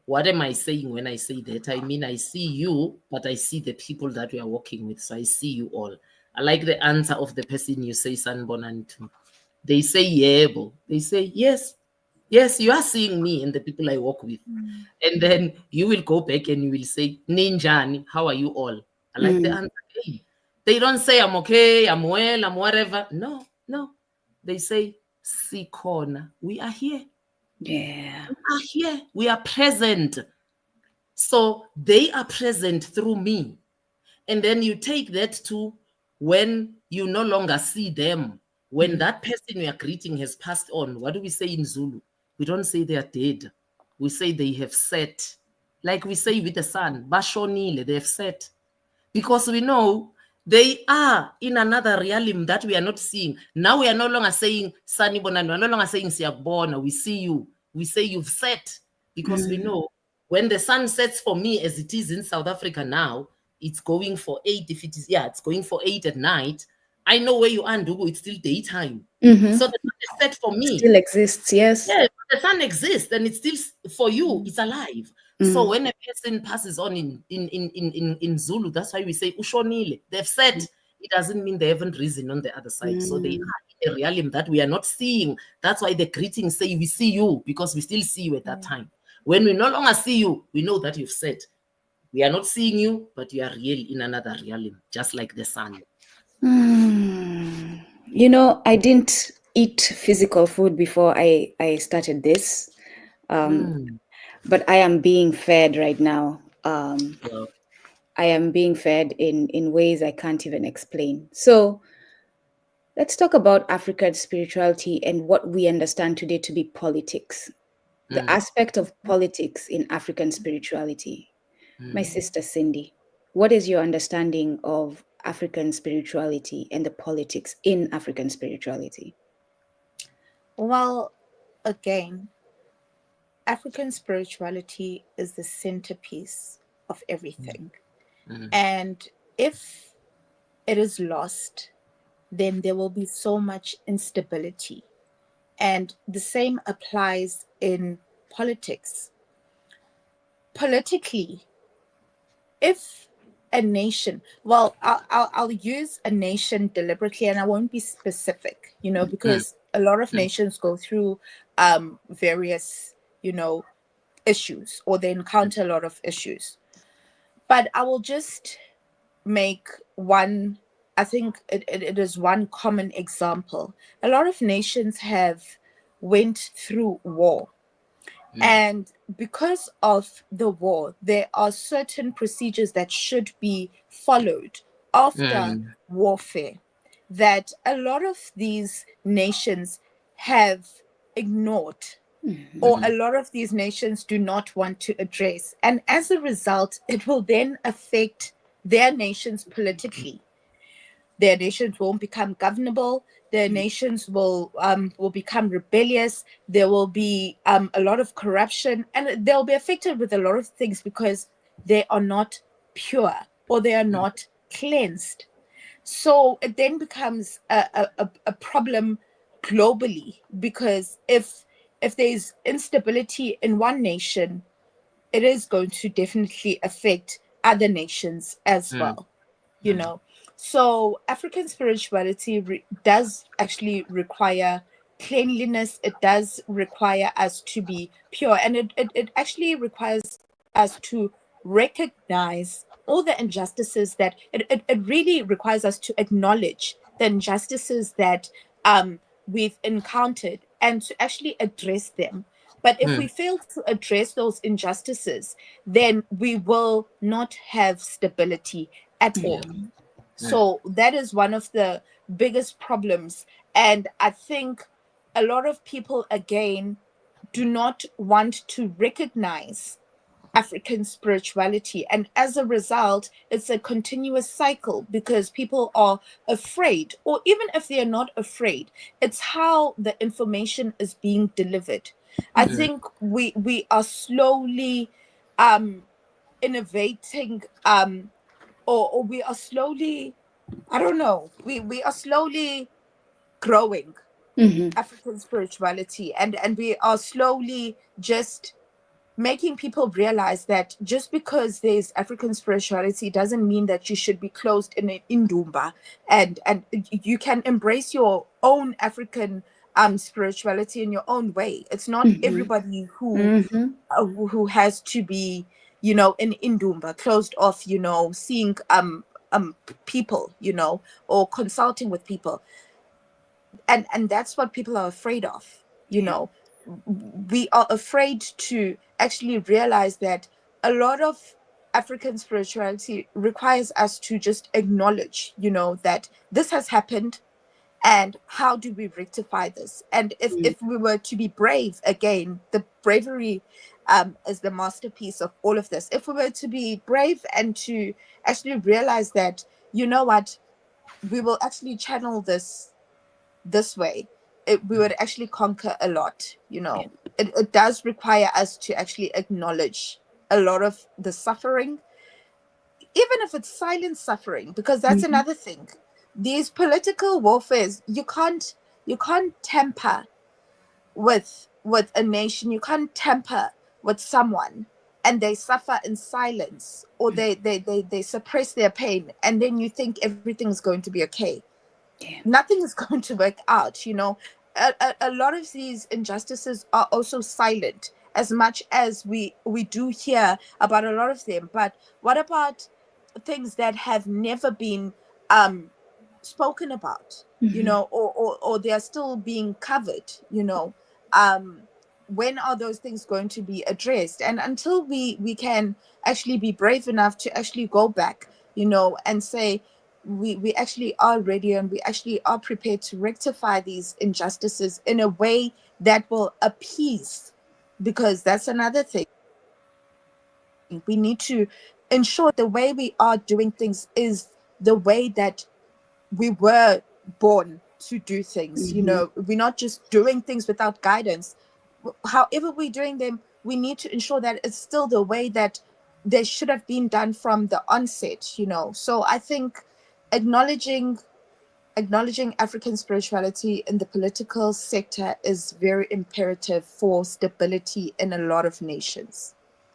C: What am I saying when I say that? I mean, I see you, but I see the people that we are working with. So I see you all. I like the answer of the person you say Sanbonan to. They say yebo. They say yes. Yes, you are seeing me and the people I work with. And then you will go back and you will say, Ninjani, how are you all? I like the answer. Hey. They don't say, I'm okay, I'm well, I'm whatever. No. They say, Sikona, we are here.
A: Yeah.
C: We are here. We are present. So they are present through me. And then you take that to when you no longer see them. When that person we are greeting has passed on, what do we say in Zulu? We don't say they are dead. We say they have set. Like we say with the sun, Bashonile, they have set. Because we know they are in another realm that we are not seeing. Now we are no longer saying Sanibonani, we are no longer saying Siyabona, we see you. We say you've set. Because we know when the sun sets for me, as it is in South Africa now, it's going for 8. If it is, it's going for 8 at night. I know where you are, Ndugu, it's still daytime. So the sun is set for me.
A: Still exists, yes.
C: Yeah, the sun exists and it's still for you, it's alive. So when a person passes on in Zulu, that's why we say Ushonile. They've said it doesn't mean they haven't risen on the other side. So they are in a realm that we are not seeing. That's why the greetings say we see you, because we still see you at that time. When we no longer see you, we know that you've said. We are not seeing you, but you are real in another realm, just like the sun.
A: You know, I didn't eat physical food before I started this, but I am being fed right now.
C: Well,
A: I am being fed in ways I can't even explain. So let's talk about African spirituality and what we understand today to be politics. The aspect of politics in African spirituality. My sister Cindy, what is your understanding of African spirituality and the politics in African spirituality?
B: Well, again, African spirituality is the centerpiece of everything. And if it is lost, then there will be so much instability. And the same applies in politics. Politically, if a nation, well, I'll use a nation deliberately, and I won't be specific, because a lot of nations go through various, issues, or they encounter a lot of issues. But I will just make one, I think it is one common example. A lot of nations have went through war. And because of the war, there are certain procedures that should be followed after warfare that a lot of these nations have ignored, or a lot of these nations do not want to address. And as a result, it will then affect their nations politically. Their nations won't become governable. the nations will become rebellious. There will be a lot of corruption, and they'll be affected with a lot of things because they are not pure or they are not cleansed. So it then becomes a problem globally, because if there's instability in one nation, it is going to definitely affect other nations as well, you know. So African spirituality does actually require cleanliness. It does require us to be pure, and it actually requires us to recognize all the injustices that it really requires us to acknowledge the injustices that we've encountered and to actually address them. But if we fail to address those injustices, then we will not have stability at all. So that is one of the biggest problems. And I think a lot of people, again, do not want to recognize African spirituality. And as a result, it's a continuous cycle because people are afraid, or even if they're not afraid, it's how the information is being delivered. I think we are slowly innovating, or we are slowly, I don't know, we are slowly growing African spirituality, and we are slowly just making people realize that just because there's African spirituality doesn't mean that you should be closed in an indumba, and you can embrace your own African spirituality in your own way. It's not everybody who has to be, you know, in indumba, closed off, you know, seeing people, you know, or consulting with people. And that's what people are afraid of, you know. We are afraid to actually realize that a lot of African spirituality requires us to just acknowledge, you know, that this has happened, and how do we rectify this? And if we were to be brave, again, the bravery is the masterpiece of all of this. If we were to be brave and to actually realize that, you know what, we will actually channel this way, we would actually conquer a lot, you know. It does require us to actually acknowledge a lot of the suffering, even if it's silent suffering, because that's another thing. These political warfares, you can't tamper with a nation. You can't tamper with someone and they suffer in silence, or they suppress their pain, and then you think everything's going to be okay. Nothing is going to work out, you know. A lot of these injustices are also silent, as much as we do hear about a lot of them. But what about things that have never been spoken about, you know, or they are still being covered, you know? When are those things going to be addressed? And until we can actually be brave enough to actually go back, you know, and say, we actually are ready and we actually are prepared to rectify these injustices in a way that will appease, because that's another thing. We need to ensure the way we are doing things is the way that we were born to do things. You know, we're not just doing things without guidance. However we're doing them, we need to ensure that it's still the way that they should have been done from the onset, you know. So I think acknowledging African spirituality in the political sector is very imperative for stability in a lot of nations.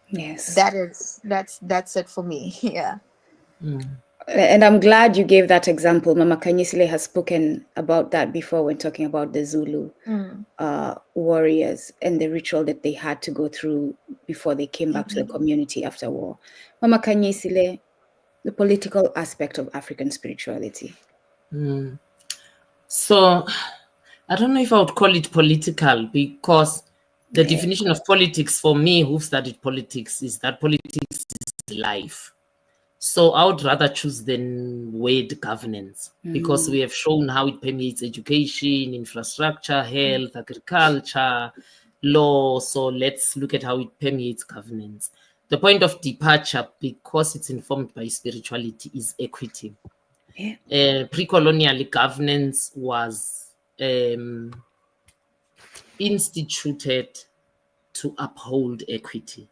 A: Yes.
B: That's it for me. Yeah.
A: And I'm glad you gave that example. Mama Kanyisile has spoken about that before when talking about the Zulu warriors and the ritual that they had to go through before they came back to the community after war. Mama Kanyisile, the political aspect of African spirituality.
C: So I don't know if I would call it political, because the definition of politics for me, who've studied politics, is that politics is life. So I would rather choose the word governance, because we have shown how it permeates education, infrastructure, health, agriculture, law. So let's look at how it permeates governance. The point of departure, because it's informed by spirituality, is equity. Pre-colonial governance was instituted to uphold equity.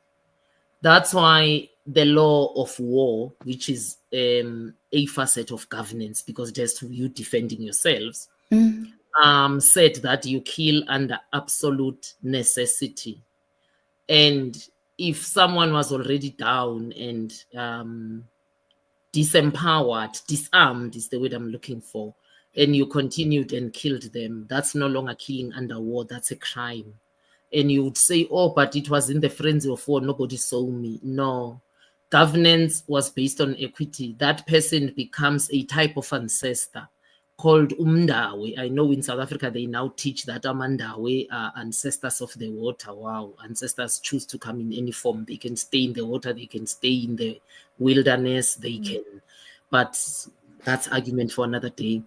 C: That's why the law of war, which is a facet of governance, because it has to you defending yourselves, said that you kill under absolute necessity. And if someone was already down and disempowered, disarmed is the word I'm looking for, and you continued and killed them, that's no longer killing under war, that's a crime. And you would say, oh, but it was in the frenzy of war, nobody saw me. No, governance was based on equity. That person becomes a type of ancestor called Umdawe. I know in South Africa, they now teach that Amandawe are ancestors of the water. Wow, ancestors choose to come in any form. They can stay in the water, they can stay in the wilderness, they can, but that's argument for another day.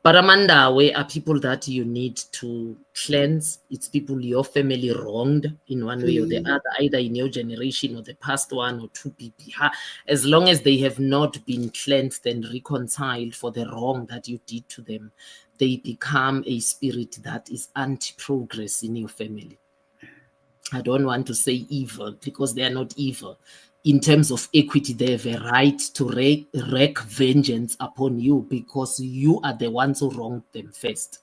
C: But Amandawe are people that you need to cleanse. It's people your family wronged in one way or the other, either in your generation or the past one or two people. As long as they have not been cleansed and reconciled for the wrong that you did to them, they become a spirit that is anti-progress in your family. I don't want to say evil because they are not evil. In terms of equity, they have a right to wreak vengeance upon you because you are the ones who wronged them first.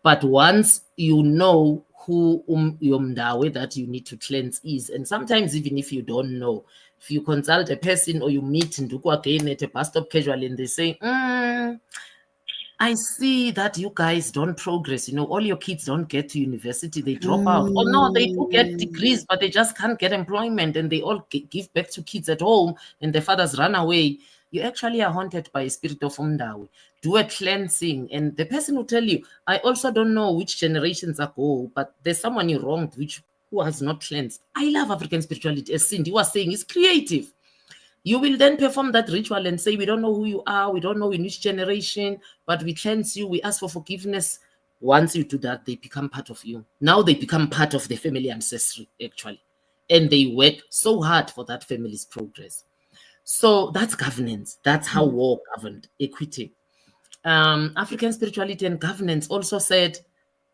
C: But once you know who Yomdawe that you need to cleanse is, and sometimes even if you don't know, if you consult a person or you meet Nduku again at a bus stop casually and they say, I see that you guys don't progress. You know, all your kids don't get to university. They drop out. Oh, no, they do get degrees, but they just can't get employment. And they all give back to kids at home and their fathers run away. You actually are haunted by a spirit of Umdawe. Do a cleansing. And the person will tell you, I also don't know which generations ago, but there's someone you wronged who has not cleansed. I love African spirituality. As Cindy was saying, it's creative. You will then perform that ritual and say, we don't know who you are, we don't know in which generation, but we cleanse you, we ask for forgiveness. Once you do that, they become part of you. Now they become part of the family ancestry, actually. And they work so hard for that family's progress. So that's governance. That's how war governed, equity. African spirituality and governance also said,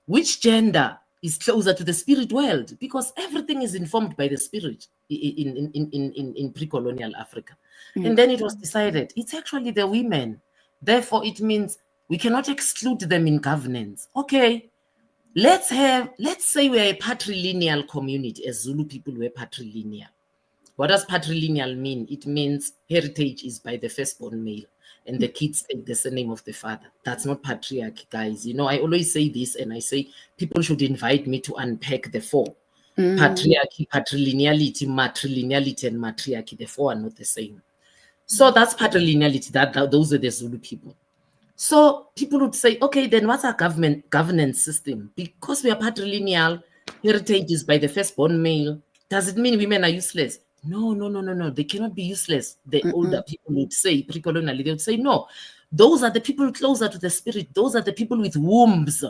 C: which gender is closer to the spirit world? Because everything is informed by the spirit in pre-colonial Africa. And then it was decided, it's actually the women. Therefore, it means we cannot exclude them in governance. Okay, let's say we're a patrilineal community, as Zulu people were patrilineal. What does patrilineal mean? It means heritage is by the firstborn male and the kids take the surname of the father. That's not patriarchy, guys. You know, I always say this and I say people should invite me to unpack the four. Patriarchy, patrilineality, matrilineality, and matriarchy. The four are not the same. So that's patrilineality. Those are the Zulu people. So people would say, okay, then what's our governance system? Because we are patrilineal, heritage is by the firstborn male. Does it mean women are useless? No. They cannot be useless. The older people would say, pre-colonially, they would say, no. Those are the people closer to the spirit. Those are the people with wombs.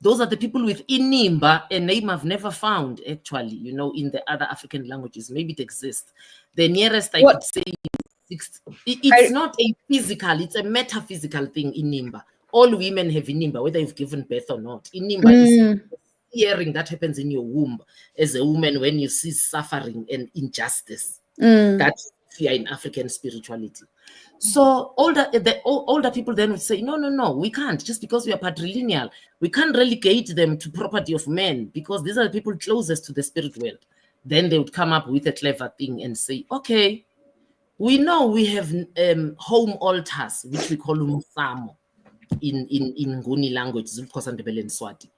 C: Those are the people with Inimba, a name I've never found, actually, you know, in the other African languages. Maybe it exists. The nearest I could say is it's not a physical, it's a metaphysical thing, Inimba. All women have Inimba, whether you've given birth or not. Inimba is hearing that happens in your womb as a woman when you see suffering and injustice. That's fear in African spirituality. So the older people then would say, no, we can't. Just because we are patrilineal, we can't relegate them to property of men because these are the people closest to the spirit world. Then they would come up with a clever thing and say, okay, we know we have home altars, which we call Umsamo in Nguni language, Zulu-Xhosa-Ndebele and Swati.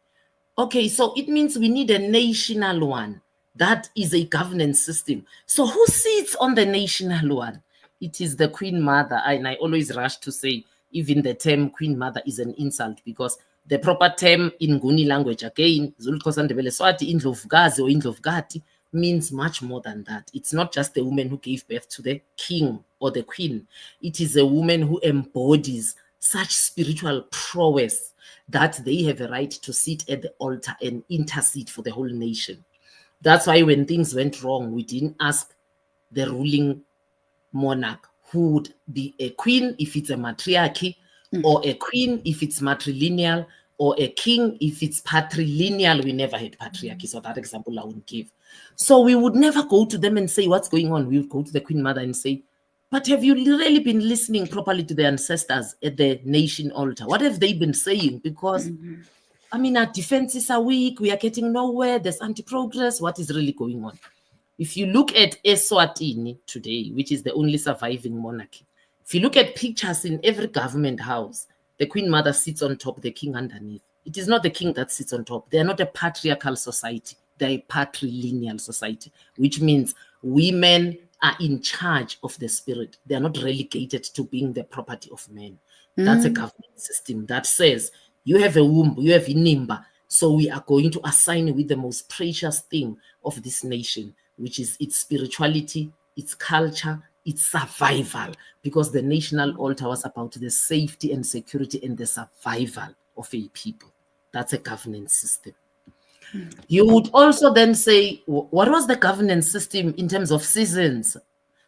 C: Okay, so it means we need a national one. That is a governance system. So who sits on the national one? It is the Queen Mother. And I always rush to say, even the term Queen Mother is an insult because the proper term in Nguni language, again, Zulu-Xhosa-Ndebele Swati, Indlovukazi or Indlovukati, means much more than that. It's not just the woman who gave birth to the king or the queen. It is a woman who embodies such spiritual prowess that they have a right to sit at the altar and intercede for the whole nation. That's why when things went wrong, we didn't ask the ruling monarch who would be a queen if it's a matriarchy, or a queen if it's matrilineal, or a king. If it's patrilineal, we never had patriarchy, so that example I won't give. So we would never go to them and say, what's going on? We would go to the Queen Mother and say, but have you really been listening properly to the ancestors at the nation altar? What have they been saying? Because, I mean, our defenses are weak. We are getting nowhere. There's anti-progress. What is really going on? If you look at Eswatini today, which is the only surviving monarchy, if you look at pictures in every government house, the Queen Mother sits on top, the king underneath. It is not the king that sits on top. They are not a patriarchal society. They're a patrilineal society, which means women are in charge of the spirit. They are not relegated to being the property of men. That's a government system that says, you have a womb, you have Inimba, so we are going to assign with the most precious thing of this nation, which is its spirituality, its culture, its survival, because the national altar was about the safety and security and the survival of a people. That's a governance system. You would also then say, what was the governance system in terms of seasons?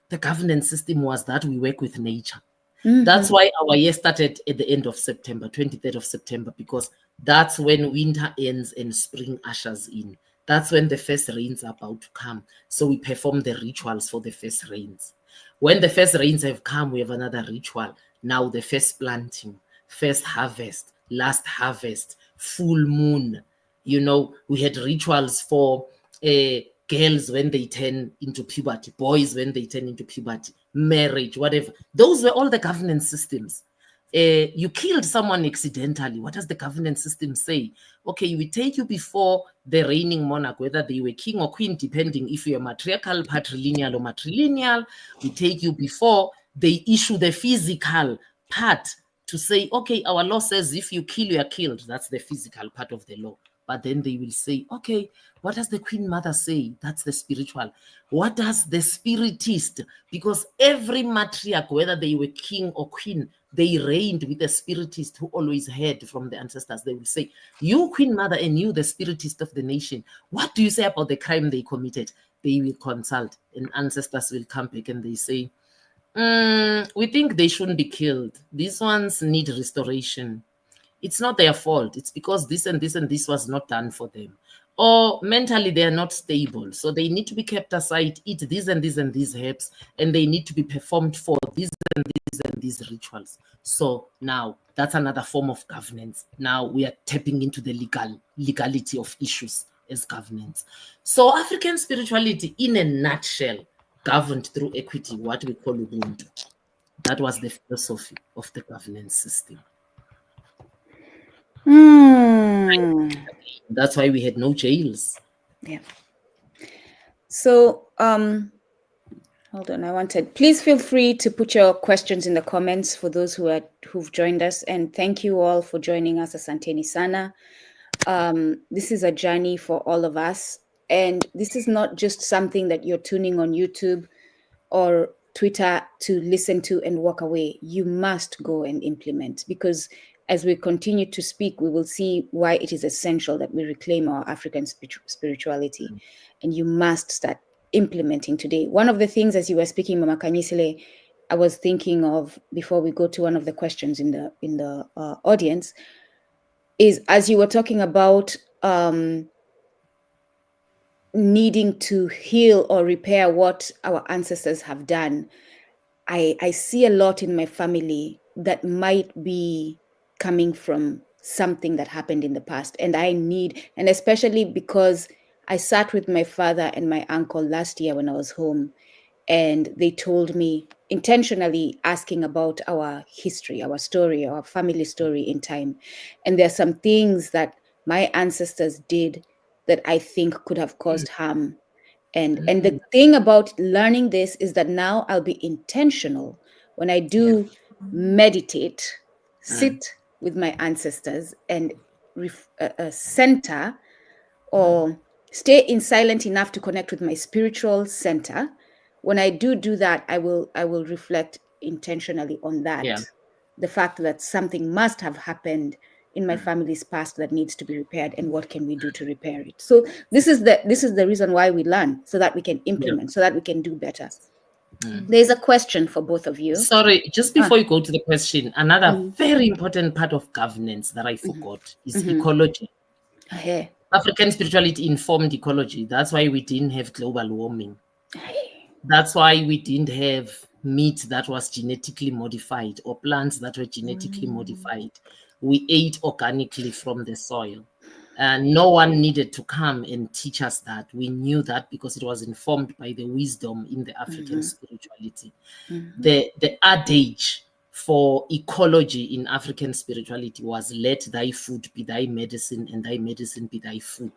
C: The governance system was that we work with nature. That's why our year started at the end of September, 23rd of September, because that's when winter ends and spring ushers in. That's when the first rains are about to come. So we perform the rituals for the first rains. When the first rains have come, we have another ritual. Now the first planting, first harvest, last harvest, full moon. You know, we had rituals for girls when they turn into puberty, boys when they turn into puberty, marriage, whatever. Those were all the governance systems. You killed someone accidentally. What does the governance system say? Okay, we take you before the reigning monarch, whether they were king or queen, depending if you're matriarchal, patrilineal, or matrilineal. We take you before they issue the physical part to say, okay, our law says if you kill, you are killed. That's the physical part of the law. But then they will say, okay, what does the Queen Mother say? That's the spiritual. What does the spiritist? Because every matriarch, whether they were king or queen, they reigned with a spiritist who always heard from the ancestors. They will say, you Queen Mother and you, the spiritist of the nation, what do you say about the crime they committed? They will consult, and ancestors will come back and they say, we think they shouldn't be killed. These ones need restoration. It's not their fault. It's because this and this and this was not done for them. Or mentally, they are not stable. So they need to be kept aside, eat these and these and these herbs, and they need to be performed for these and these and these rituals. So now that's another form of governance. Now we are tapping into the legality of issues as governance. So African spirituality, in a nutshell, governed through equity, what we call Ubuntu. That was the philosophy of the governance system. That's why we had no jails.
A: Yeah. So, hold on. Please feel free to put your questions in the comments for those who've joined us, and thank you all for joining us. Asanteni sana. This is a journey for all of us, and this is not just something that you're tuning on YouTube or Twitter to listen to and walk away. You must go and implement, because as we continue to speak, we will see why it is essential that we reclaim our African spirituality. And you must start implementing today. One of the things, as you were speaking, Mama Kanyisile, I was thinking of before we go to one of the questions in the audience, is as you were talking about needing to heal or repair what our ancestors have done, I see a lot in my family that might be coming from something that happened in the past. And and especially because I sat with my father and my uncle last year when I was home, and they told me, intentionally asking about our history, our story, our family story in time. And there are some things that my ancestors did that I think could have caused harm. And the thing about learning this is that now I'll be intentional when I do meditate, sit with my ancestors and center or stay in silent enough to connect with my spiritual center. When I do that, I will reflect intentionally on that.
C: Yeah.
A: The fact that something must have happened in my family's past that needs to be repaired, and what can we do to repair it? So this is the reason why we learn, so that we can implement, so that we can do better. There's a question for both of you.
C: Sorry, just before you go to the question, another very important part of governance that I forgot is ecology. African spirituality informed ecology. That's why we didn't have global warming. That's why we didn't have meat that was genetically modified or plants that were genetically modified. We ate organically from the soil. And no one needed to come and teach us that. We knew that because it was informed by the wisdom in the African spirituality. The adage for ecology in African spirituality was, let thy food be thy medicine and thy medicine be thy food.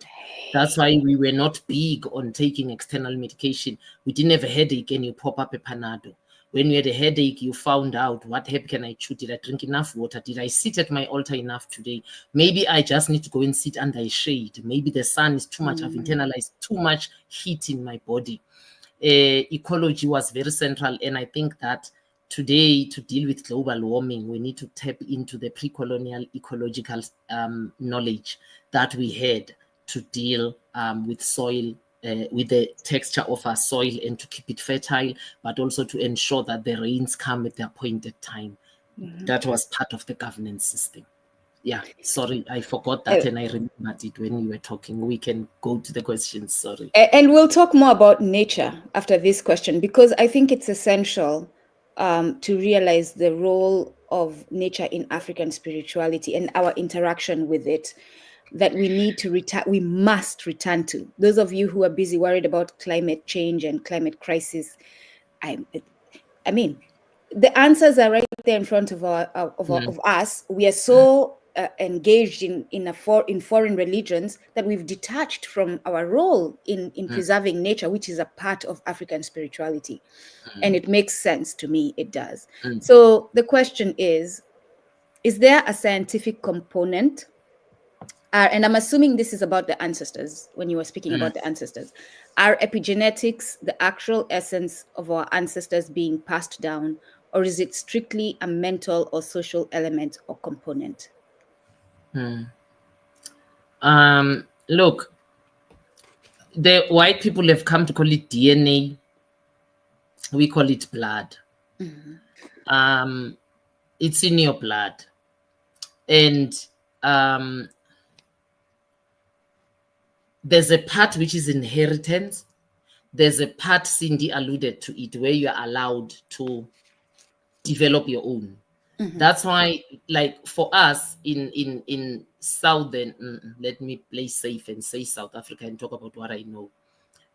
C: That's why we were not big on taking external medication. We didn't have a headache and you pop up a Panado. When you had a headache, you found out, what herb can I chew? Did I drink enough water? Did I sit at my altar enough today? Maybe I just need to go and sit under a shade. Maybe the sun is too much. I've internalized too much heat in my body. Ecology was very central. And I think that today, to deal with global warming, we need to tap into the pre-colonial ecological knowledge that we had to deal with soil, with the texture of our soil and to keep it fertile, but also to ensure that the rains come at their appointed time. That was part of the governance system. Yeah, sorry, I forgot that and I remembered it when you were talking. We can go to the questions, sorry.
A: And we'll talk more about nature after this question, because I think it's essential to realize the role of nature in African spirituality and our interaction with it, that we need to we must return to. Those of you who are busy worried about climate change and climate crisis, I mean, the answers are right there in front of us. We are so engaged in foreign religions that we've detached from our role in preserving nature, which is a part of African spirituality. And it makes sense to me, it does. So the question is there a scientific component? And I'm assuming this is about the ancestors, when you were speaking about the ancestors. Are epigenetics the actual essence of our ancestors being passed down, or is it strictly a mental or social element or component?
C: Look, the white people have come to call it DNA. We call it blood. It's in your blood. And there's a part which is inheritance. There's a part, Cindy alluded to it, where you are allowed to develop your own. That's why, like for us in Southern, let me play safe and say South Africa and talk about what I know.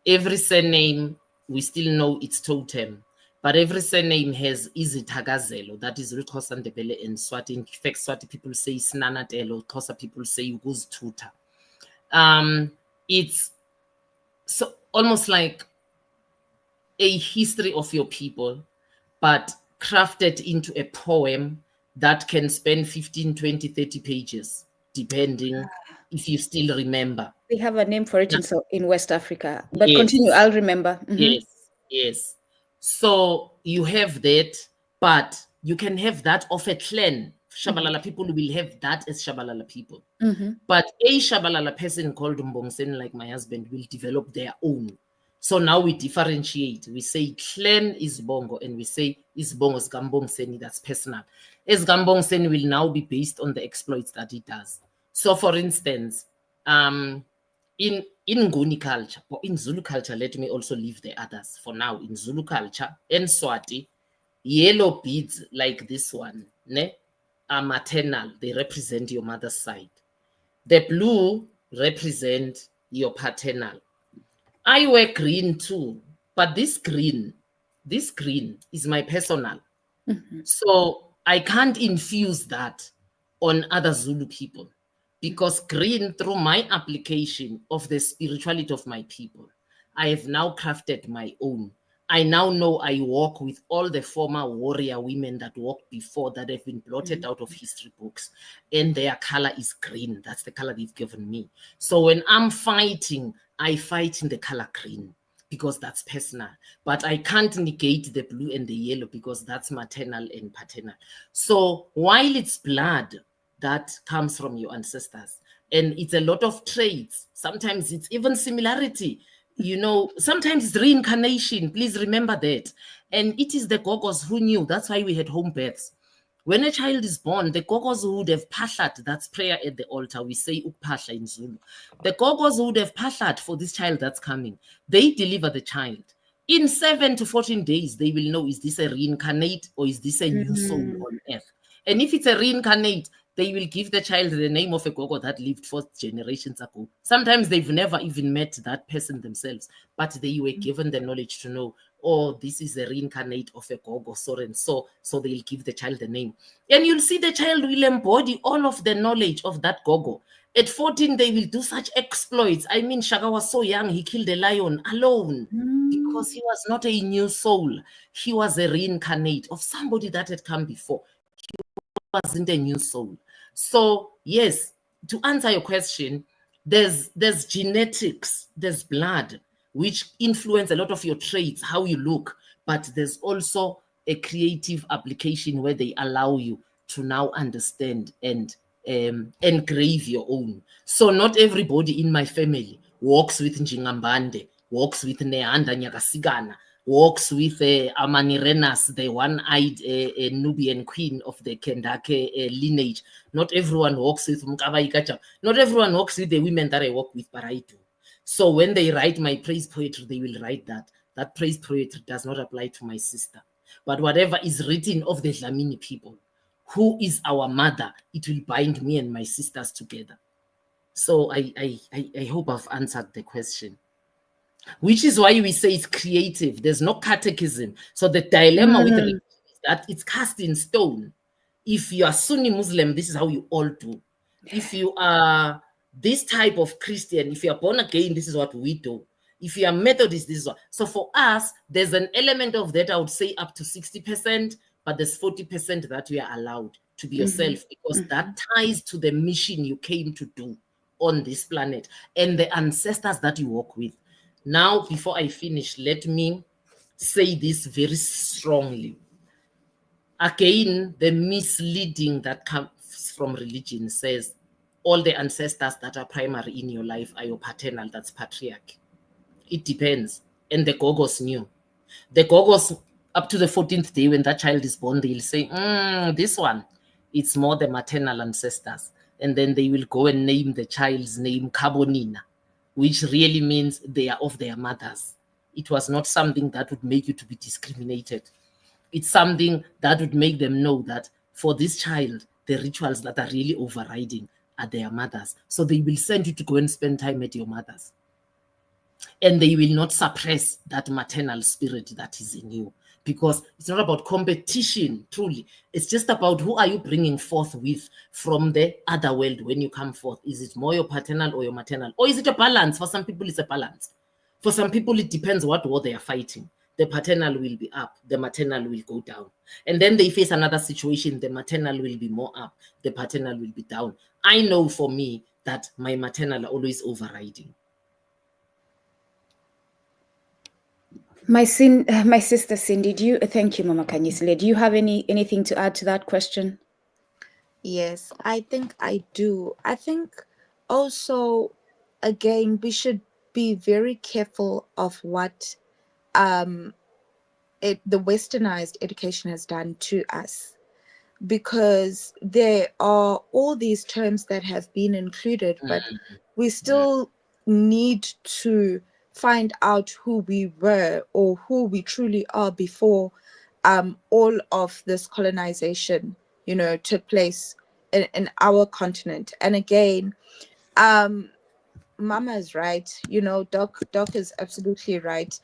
C: Every surname, we still know its totem, but every surname has Izithakazelo, that is Xhosa, Ndebele and Swati. In fact, Swati people say Snanatelo, Xhosa people say Ukuzithuta. It's so almost like a history of your people, but crafted into a poem that can span 15, 20, 30 pages, depending if you still remember.
A: We have a name for it in West Africa, but continue, I'll remember.
C: Yes. So you have that, but you can have that of a clan. Shabalala people will have that as Shabalala people. But a Shabalala person called Mbongsen, like my husband, will develop their own. So now we differentiate. We say clan is Bongo, and we say is Bongo's Gambongsen, that's personal. As Gambongsen will now be based on the exploits that he does. So for instance, in Nguni culture, or in Zulu culture, let me also leave the others for now. In Zulu culture and Swati, yellow beads like this one, ne, are maternal. They represent your mother's side. The blue represent your paternal. I wear green too, but this green is my personal. So I can't infuse that on other Zulu people, because green, through my application of the spirituality of my people, I have now crafted my own. I now know I walk with all the former warrior women that walked before, that have been blotted out of history books, and their color is green. That's the color they've given me. So when I'm fighting, I fight in the color green because that's personal. But I can't negate the blue and the yellow because that's maternal and paternal. So while it's blood that comes from your ancestors, and it's a lot of traits, sometimes it's even similarity. you know, sometimes it's reincarnation. Please remember that. And it is the gogos who knew. That's why we had home births. When a child is born, the gogos would have pashat, that's prayer at the altar. We say ukpasha in Zulu. The gogos would have pashat for this child that's coming. They deliver the child. In 7 to 14 days, they will know, is this a reincarnate or is this a new soul on earth? And if it's a reincarnate, they will give the child the name of a gogo that lived 4 generations ago. Sometimes they've never even met that person themselves, but they were given the knowledge to know, oh, this is a reincarnate of a gogo, so and so they'll give the child the name. And you'll see the child will embody all of the knowledge of that gogo. At 14, they will do such exploits. I mean, Shaka was so young, he killed a lion alone because he was not a new soul. He was a reincarnate of somebody that had come before. Wasn't a new soul. So yes, to answer your question, there's genetics, there's blood, which influence a lot of your traits, how you look, but there's also a creative application where they allow you to now understand and engrave your own. So not everybody in my family walks with Njingambande, walks with Neanda Nyagasigana, walks with Amanirenas, the one-eyed Nubian queen of the Kendake lineage. Not everyone walks with Mkaba Ikacha. Not everyone walks with the women that I walk with, but I do. So when they write my praise poetry, they will write that. That praise poetry does not apply to my sister. But whatever is written of the Dlamini people, who is our mother, it will bind me and my sisters together. So I hope I've answered the question. Which is why we say it's creative. There's no catechism. So the dilemma with religion is that it's cast in stone. If you are Sunni Muslim, this is how you all do. If you are this type of Christian, if you are born again, this is what we do. If you are Methodist, this is what. So for us, there's an element of that, I would say up to 60%, but there's 40% that you are allowed to be yourself, because that ties to the mission you came to do on this planet and the ancestors that you walk with. Now, before I finish, let me say this very strongly. Again, the misleading that comes from religion says all the ancestors that are primary in your life are your paternal, that's patriarch. It depends. And the gogos knew. The gogos, up to the 14th day when that child is born, they'll say, this one, it's more the maternal ancestors. And then they will go and name the child's name Kabonina, which really means they are of their mothers. It was not something that would make you to be discriminated. It's something that would make them know that for this child, the rituals that are really overriding are their mothers. So they will send you to go and spend time at your mothers. And they will not suppress that maternal spirit that is in you, because it's not about competition, truly. It's just about who are you bringing forth with from the other world when you come forth. Is it more your paternal or your maternal? Or is it a balance? For some people, it's a balance. For some people, it depends what war they are fighting. The paternal will be up, the maternal will go down. And then they face another situation, the maternal will be more up, the paternal will be down. I know for me that my maternal are always overriding.
A: My sister Cindy, thank you, Mama Kanyisile. Do you have anything to add to that question?
B: Yes, I think I do. I think also, again, we should be very careful of what the westernized education has done to us, because there are all these terms that have been included, but we still need to find out who we were or who we truly are before all of this colonization, took place in our continent. And again, Mama is right, Doc is absolutely right.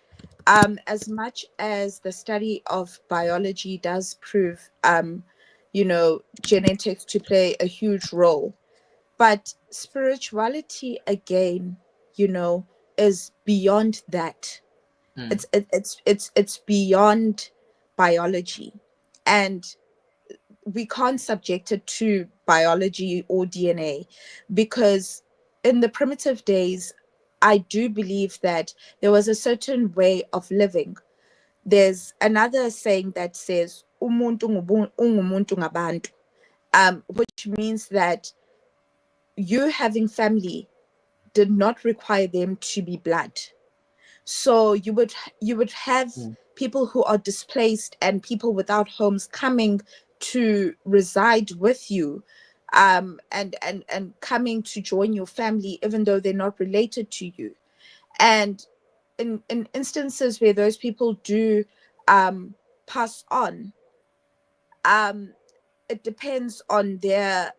B: As much as the study of biology does prove genetics to play a huge role, but spirituality, again, is beyond that. It's beyond biology, and we can't subject it to biology or DNA, because in the primitive days, I do believe that there was a certain way of living. There's another saying that says umuntu ungumuntu ngabantu, which means that you having family did not require them to be blood. So you would have people who are displaced and people without homes coming to reside with you, and coming to join your family, even though they're not related to you. And in instances where those people do pass on, it depends on their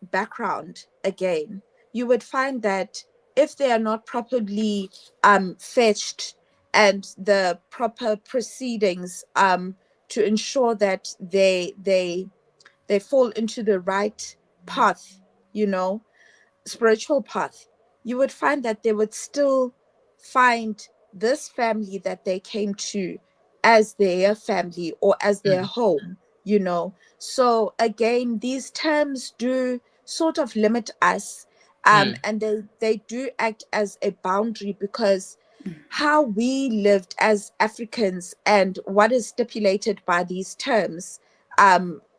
B: background again. You would find that if they are not properly fetched and the proper proceedings to ensure that they fall into the right path, spiritual path, you would find that they would still find this family that they came to as their family or as their home, So again, these terms do sort of limit us, and they do act as a boundary, because how we lived as Africans and what is stipulated by these terms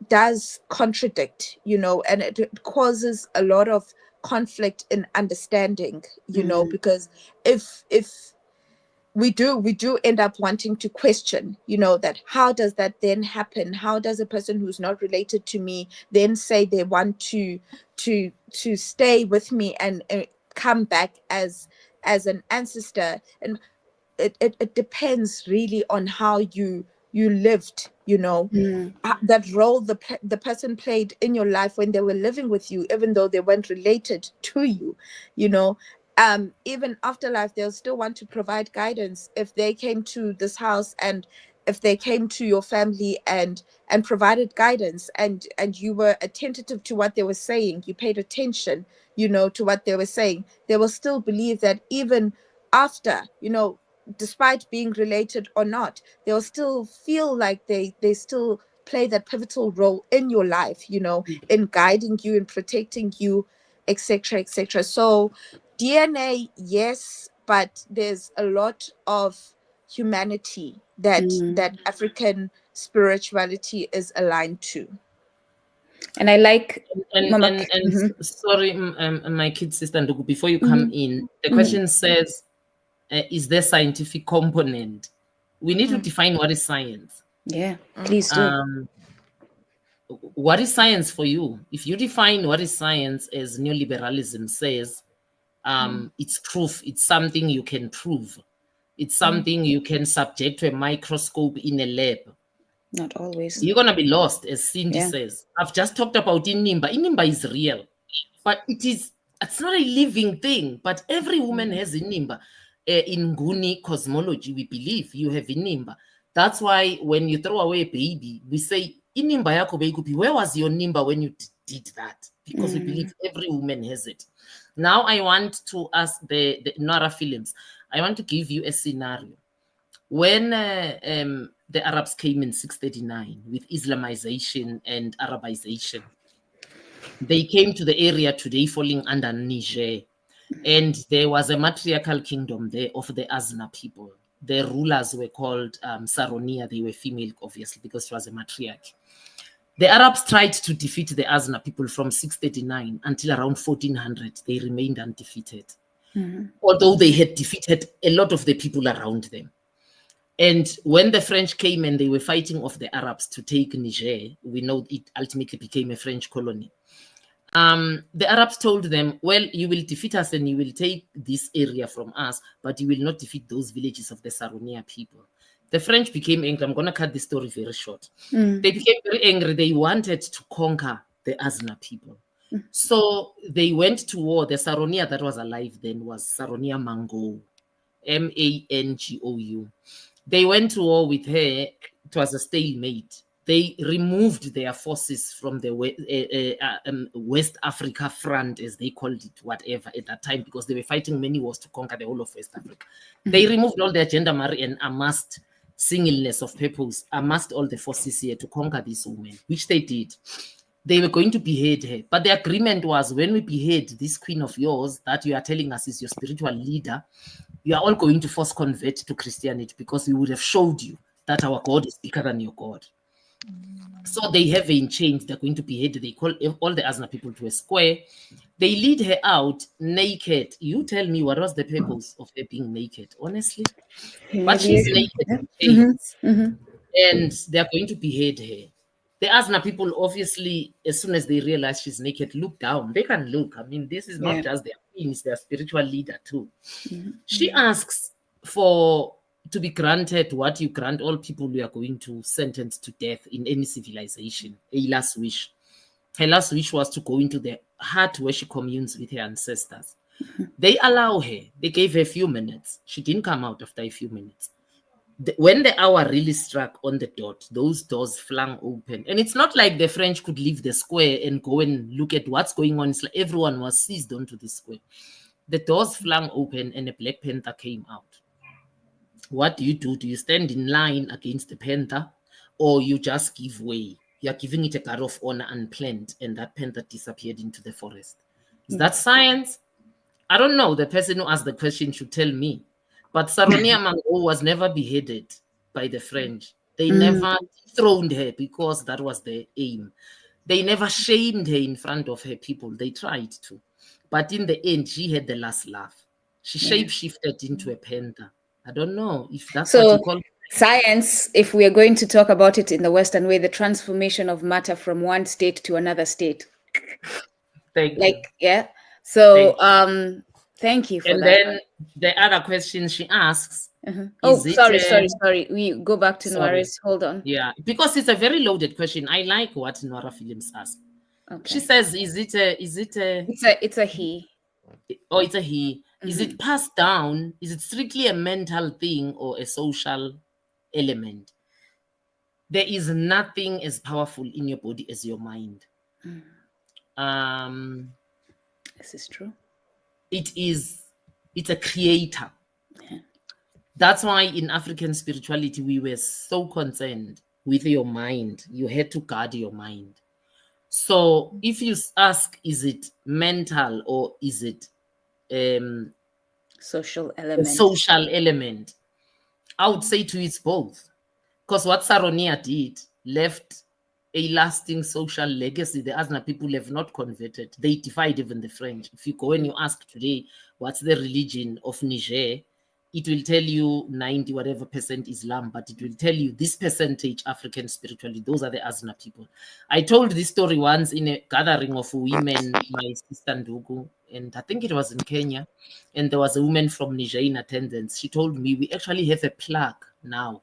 B: does contradict, and it causes a lot of conflict in understanding, because if we do end up wanting to question, that how does that then happen? How does a person who's not related to me then say they want to stay with me and come back as an ancestor? And it depends really on how you lived, that role the person played in your life when they were living with you, even though they weren't related to you, even afterlife, they'll still want to provide guidance. If they came to this house and if they came to your family and provided guidance, and you were attentive to what they were saying, you paid attention, to what they were saying, they will still believe that even after, despite being related or not, they'll still feel like they still play that pivotal role in your life, in guiding you, in protecting you, etc., etc. So DNA, yes, but there's a lot of humanity that African spirituality is aligned to.
A: And I like
C: sorry, my kid sister Ndugu, before you come in, the question says, is there scientific component? We need to define what is science.
A: Yeah, please do.
C: What is science for you? If you define what is science as neoliberalism says, it's proof, it's something you can prove, it's something you can subject to a microscope in a lab.
A: Not always.
C: You're gonna be lost, as Cindy says. I've just talked about Inimba. Inimba is real, but it's not a living thing. But every woman has Inimba. In Nguni cosmology, we believe you have Inimba. That's why when you throw away a baby, we say, Inimba yako beikupi, where was your Nimba when you did that? Because we believe every woman has it. Now I want to ask the Nara films. I want to give you a scenario. When the Arabs came in 639 with Islamization and Arabization, they came to the area today falling under Niger. And there was a matriarchal kingdom there of the Azna people. The rulers were called Saronia. They were female, obviously, because she was a matriarch. The Arabs tried to defeat the Azna people from 639 until around 1400. They remained undefeated, although they had defeated a lot of the people around them. And when the French came and they were fighting off the Arabs to take Niger, we know it ultimately became a French colony. The Arabs told them, well, you will defeat us and you will take this area from us, but you will not defeat those villages of the Saronia people. The French became angry. I'm going to cut this story very short. They became very angry. They wanted to conquer the Azna people. So they went to war. The Saronia that was alive then was Saronia Mangou, Mangou. They went to war with her. It was a stalemate. They removed their forces from the West Africa front, as they called it, whatever, at that time, because they were fighting many wars to conquer the whole of West Africa. They removed all their gendarmerie and amassed singleness of purpose, amassed all the forces here to conquer these women, which they did. They were going to behead her. But the agreement was, when we behead this queen of yours that you are telling us is your spiritual leader, you are all going to force convert to Christianity, because we would have showed you that our God is bigger than your God. So they have in chains, they're going to behead. They call all the Azna people to a square. They lead her out naked. You tell me, what was the purpose of her being naked, honestly? But she's naked in chains, and they're going to behead her. The Azna people, obviously, as soon as they realize she's naked, look down. They can look. I mean, this is not just their queen, it's their spiritual leader too. She asks to be granted what you grant all people who are going to sentence to death in any civilization, a last wish. Her last wish was to go into the hut where she communes with her ancestors. They allow her. They gave her a few minutes. She didn't come out after a few minutes. When the hour really struck on the dot, those doors flung open. And it's not like the French could leave the square and go and look at what's going on. It's like everyone was seized onto the square. The doors flung open and a Black Panther came out. What do? Do you stand in line against the panther, or you just give way? You're giving it a guard of honor unplanned, and that panther disappeared into the forest. Is that science? I don't know. The person who asked the question should tell me. But Saronia Mango was never beheaded by the French. They never dethroned her because that was their aim. They never shamed her in front of her people. They tried to. But in the end, she had the last laugh. She shape-shifted into a panther. I don't know if that's what you call
A: science. If we are going to talk about it in the Western way, the transformation of matter from one state to another state.
C: Thank you.
A: Yeah. So thank you for
C: and
A: that.
C: Then the other question she asks.
A: Sorry. We go back to Noira's. Hold on.
C: Yeah, because it's a very loaded question. I like what Noira Films asked. Okay. She says, it's
A: a he.
C: Oh, it's a he. Is it passed down? Is it strictly a mental thing or a social element? There is nothing as powerful in your body as your mind.
A: This is true.
C: It's a creator. Yeah. That's why in African spirituality, we were so concerned with your mind. You had to guard your mind. So if you ask, is it mental or is it
A: social element?
C: A social element. I would say to it's both. Because what Saronia did left a lasting social legacy. The Azna people have not converted. They defied even the French. If you go and you ask today, what's the religion of Niger? It will tell you 90 whatever percent Islam, but it will tell you this percentage African spirituality. Those are the Azna people. I told this story once in a gathering of women, my sister Ndugu, and I think it was in Kenya, and there was a woman from Niger in attendance. She told me we actually have a plaque now.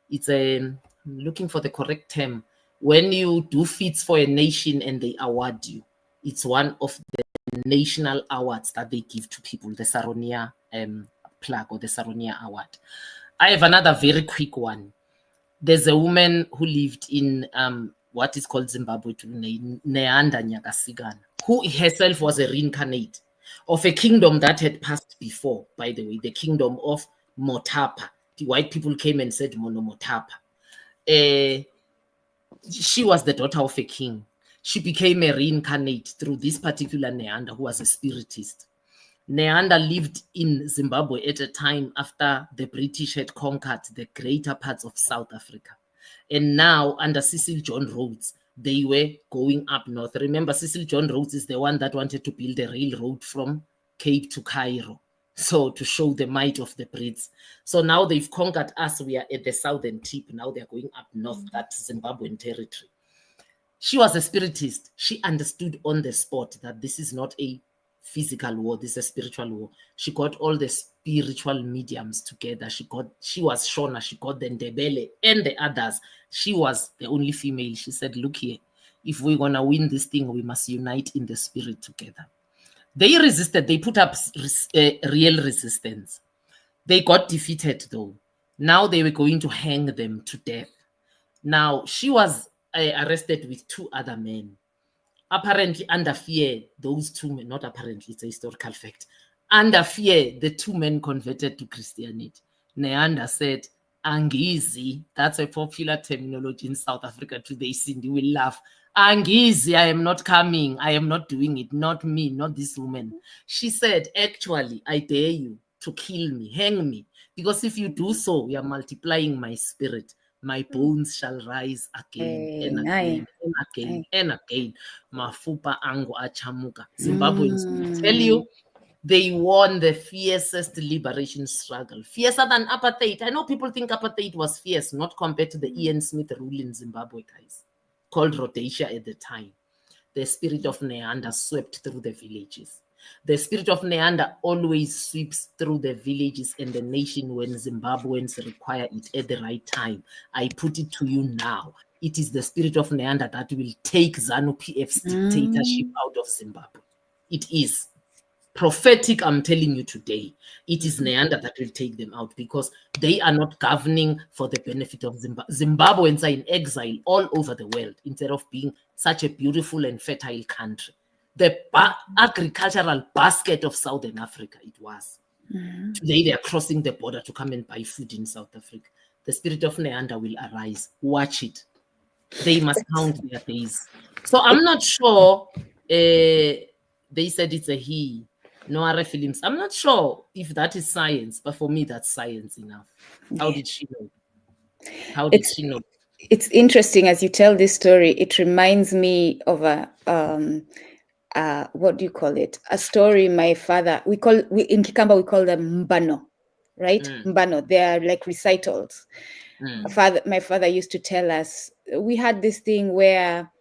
C: It's I'm looking for the correct term. When you do feats for a nation and they award you, it's one of the national awards that they give to people, the Saronia plaque or the Saronia award. I have another very quick one. There's a woman who lived in what is called Zimbabwe, Neanda Nyagasigana, who herself was a reincarnate of a kingdom that had passed before, by the way, the kingdom of Motapa. The white people came and said Mono Motapa. She was the daughter of a king. She became a reincarnate through this particular Neanda who was a spiritist. Neanda lived in Zimbabwe at a time after the British had conquered the greater parts of South Africa. And now, under Cecil John Rhodes, they were going up north. Remember, Cecil John Rhodes is the one that wanted to build a railroad from Cape to Cairo. So to show the might of the Brits. So now they've conquered us. We are at the southern tip. Now they're going up north, that's Zimbabwean territory. She was a spiritist. She understood on the spot that this is not a physical war, this is a spiritual war. She got all the spiritual mediums together. She was Shona, she got the Ndebele and the others. She was the only female. She said, look here, if we're going to win this thing, we must unite in the spirit together. They resisted. They put up real resistance. They got defeated, though. Now they were going to hang them to death. Now, she was arrested with 2 other men. Apparently, under fear, those 2 men, not apparently, it's a historical fact. Under fear, the 2 men converted to Christianity. Neanda said, Angizi, that's a popular terminology in South Africa today. Cindy will laugh. Angizi, I am not coming. I am not doing it. Not me, not this woman. She said, actually, I dare you to kill me, hang me. Because if you do so, you are multiplying my spirit. My bones shall rise again and again and again and again. Mafupa ango achamuka. Zimbabweans tell you they won the fiercest liberation struggle. Fiercer than apartheid. I know people think apartheid was fierce, not compared to the Ian Smith rule in Zimbabwe, guys, called Rhodesia at the time. The spirit of Neander swept through the villages. The spirit of Neander always sweeps through the villages and the nation when Zimbabweans require it at the right time. I put it to you now. It is the spirit of Neander that will take ZANU-PF's dictatorship out of Zimbabwe. It is prophetic, I'm telling you today. It is Neander that will take them out because they are not governing for the benefit of Zimbabwe. Zimbabweans are in exile all over the world instead of being such a beautiful and fertile country. The agricultural basket of Southern Africa, it was. Today they are crossing the border to come and buy food in South Africa. The spirit of Neander will arise. Watch it. They must count their days. So I'm not sure. They said it's a he. Noara Films. I'm not sure if that is science, but for me, that's science enough. How did she know? How did she know?
A: It's interesting as you tell this story. It reminds me of a what do you call it? A story my father, in Kikamba we call them mbano, right? Mbano, they are like recitals. My father used to tell us, we had this thing where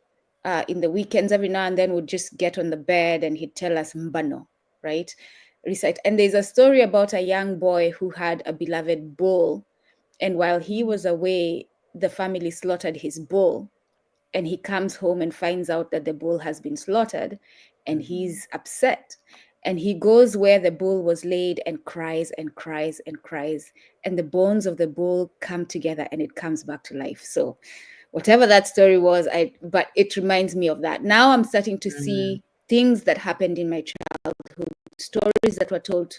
A: in the weekends every now and then we'd just get on the bed and he'd tell us mbano, right? Recite. And there's a story about a young boy who had a beloved bull, and while he was away, the family slaughtered his bull. And he comes home and finds out that the bull has been slaughtered, and he's upset. And he goes where the bull was laid and cries and cries and cries. And the bones of the bull come together and it comes back to life. So whatever that story was, but it reminds me of that. Now I'm starting to see things that happened in my childhood, stories that were told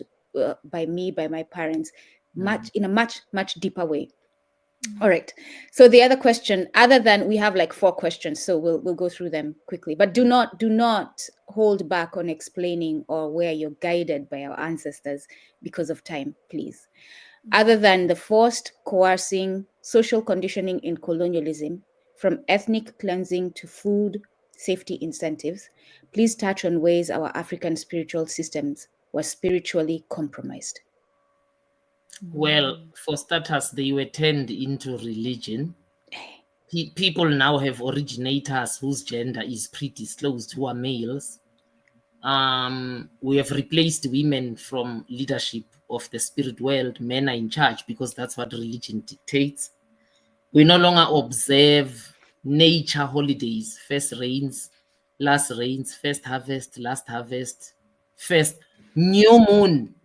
A: by me, by my parents, in a much deeper way. All right. So the other question, other than, we have like 4 questions, so we'll go through them quickly. But do not hold back on explaining or where you're guided by our ancestors because of time, please. Other than the forced, coercing, social conditioning in colonialism, from ethnic cleansing to food safety incentives, please touch on ways our African spiritual systems were spiritually compromised.
C: Well, for starters, they were turned into religion. People now have originators whose gender is predisclosed, who are males. We have replaced women from leadership of the spirit world. Men are in charge because that's what religion dictates. We no longer observe nature holidays, first rains, last rains, first harvest, last harvest, first new moon.